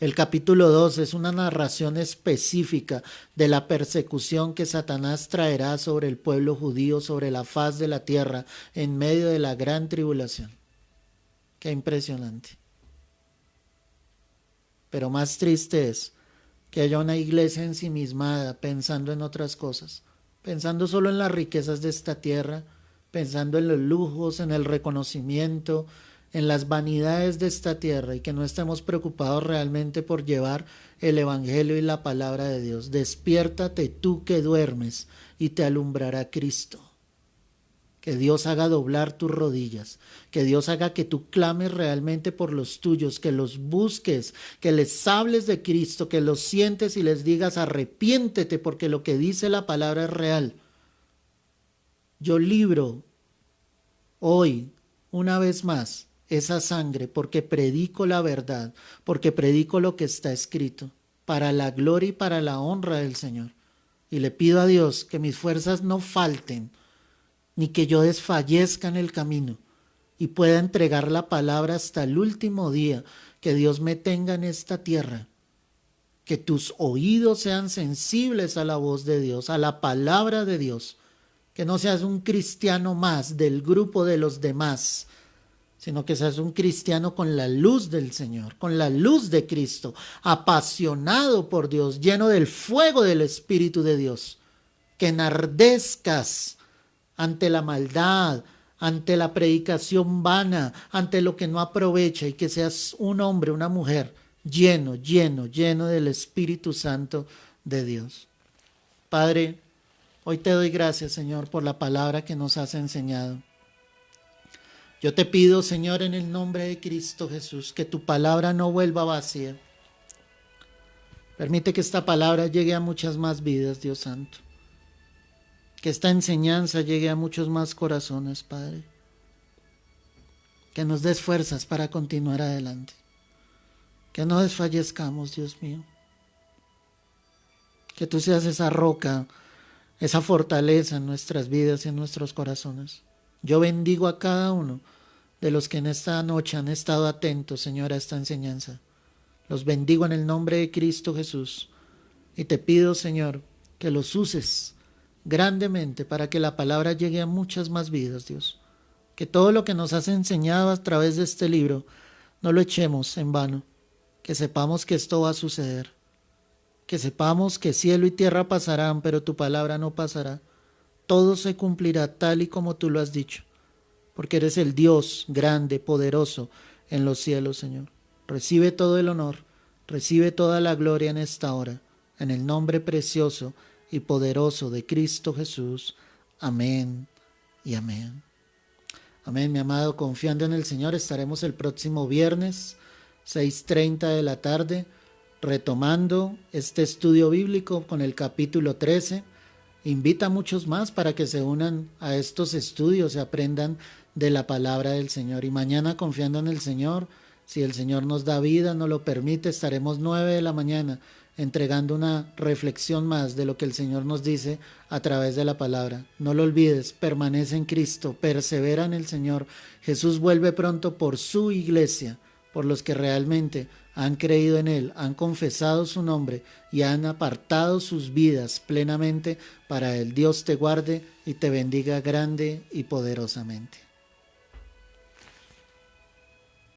El capítulo 2 es una narración específica de la persecución que Satanás traerá sobre el pueblo judío, sobre la faz de la tierra, en medio de la gran tribulación. Qué impresionante. Pero más triste es que haya una iglesia ensimismada pensando en otras cosas, pensando solo en las riquezas de esta tierra, pensando en los lujos, en el reconocimiento, en las vanidades de esta tierra, y que no estemos preocupados realmente por llevar el evangelio y la palabra de Dios. Despiértate tú que duermes y te alumbrará Cristo. Que Dios haga doblar tus rodillas, que Dios haga que tú clames realmente por los tuyos, que los busques, que les hables de Cristo, que los sientes y les digas arrepiéntete porque lo que dice la palabra es real. Yo libro hoy, una vez más, esa sangre porque predico la verdad, porque predico lo que está escrito, para la gloria y para la honra del Señor. Y le pido a Dios que mis fuerzas no falten, ni que yo desfallezca en el camino y pueda entregar la palabra hasta el último día que Dios me tenga en esta tierra. Que tus oídos sean sensibles a la voz de Dios, a la palabra de Dios. Que no seas un cristiano más del grupo de los demás, sino que seas un cristiano con la luz del Señor, con la luz de Cristo, apasionado por Dios, lleno del fuego del Espíritu de Dios. Que enardezcas ante la maldad, ante la predicación vana, ante lo que no aprovecha, y que seas un hombre, una mujer lleno del Espíritu Santo de Dios. Padre, hoy te doy gracias, Señor, por la palabra que nos has enseñado. Yo te pido, Señor, en el nombre de Cristo Jesús, que tu palabra no vuelva vacía. Permite que esta palabra llegue a muchas más vidas, Dios Santo. Que esta enseñanza llegue a muchos más corazones, Padre. Que nos des fuerzas para continuar adelante. Que no desfallezcamos, Dios mío. Que tú seas esa roca, esa fortaleza en nuestras vidas y en nuestros corazones. Yo bendigo a cada uno de los que en esta noche han estado atentos, Señor, a esta enseñanza. Los bendigo en el nombre de Cristo Jesús. Y te pido, Señor, que los uses grandemente para que la palabra llegue a muchas más vidas, Dios. Que todo lo que nos has enseñado a través de este libro no lo echemos en vano. Que sepamos que esto va a suceder. Que sepamos que cielo y tierra pasarán, pero tu palabra no pasará. Todo se cumplirá tal y como tú lo has dicho. Porque eres el Dios grande, poderoso en los cielos, Señor. Recibe todo el honor, recibe toda la gloria en esta hora. En el nombre precioso y poderoso de Cristo Jesús. Amén y amén. Amén, mi amado, confiando en el Señor, estaremos el próximo viernes, 6:30 de la tarde, retomando este estudio bíblico con el capítulo 13. Invita a muchos más para que se unan a estos estudios y aprendan de la palabra del Señor. Y mañana, confiando en el Señor, si el Señor nos da vida, nos lo permite, estaremos 9 de la mañana entregando una reflexión más de lo que el Señor nos dice a través de la palabra. No lo olvides, permanece en Cristo, persevera en el Señor. Jesús vuelve pronto por su iglesia, por los que realmente han creído en Él, han confesado su nombre y han apartado sus vidas plenamente para Él. Dios te guarde y te bendiga grande y poderosamente.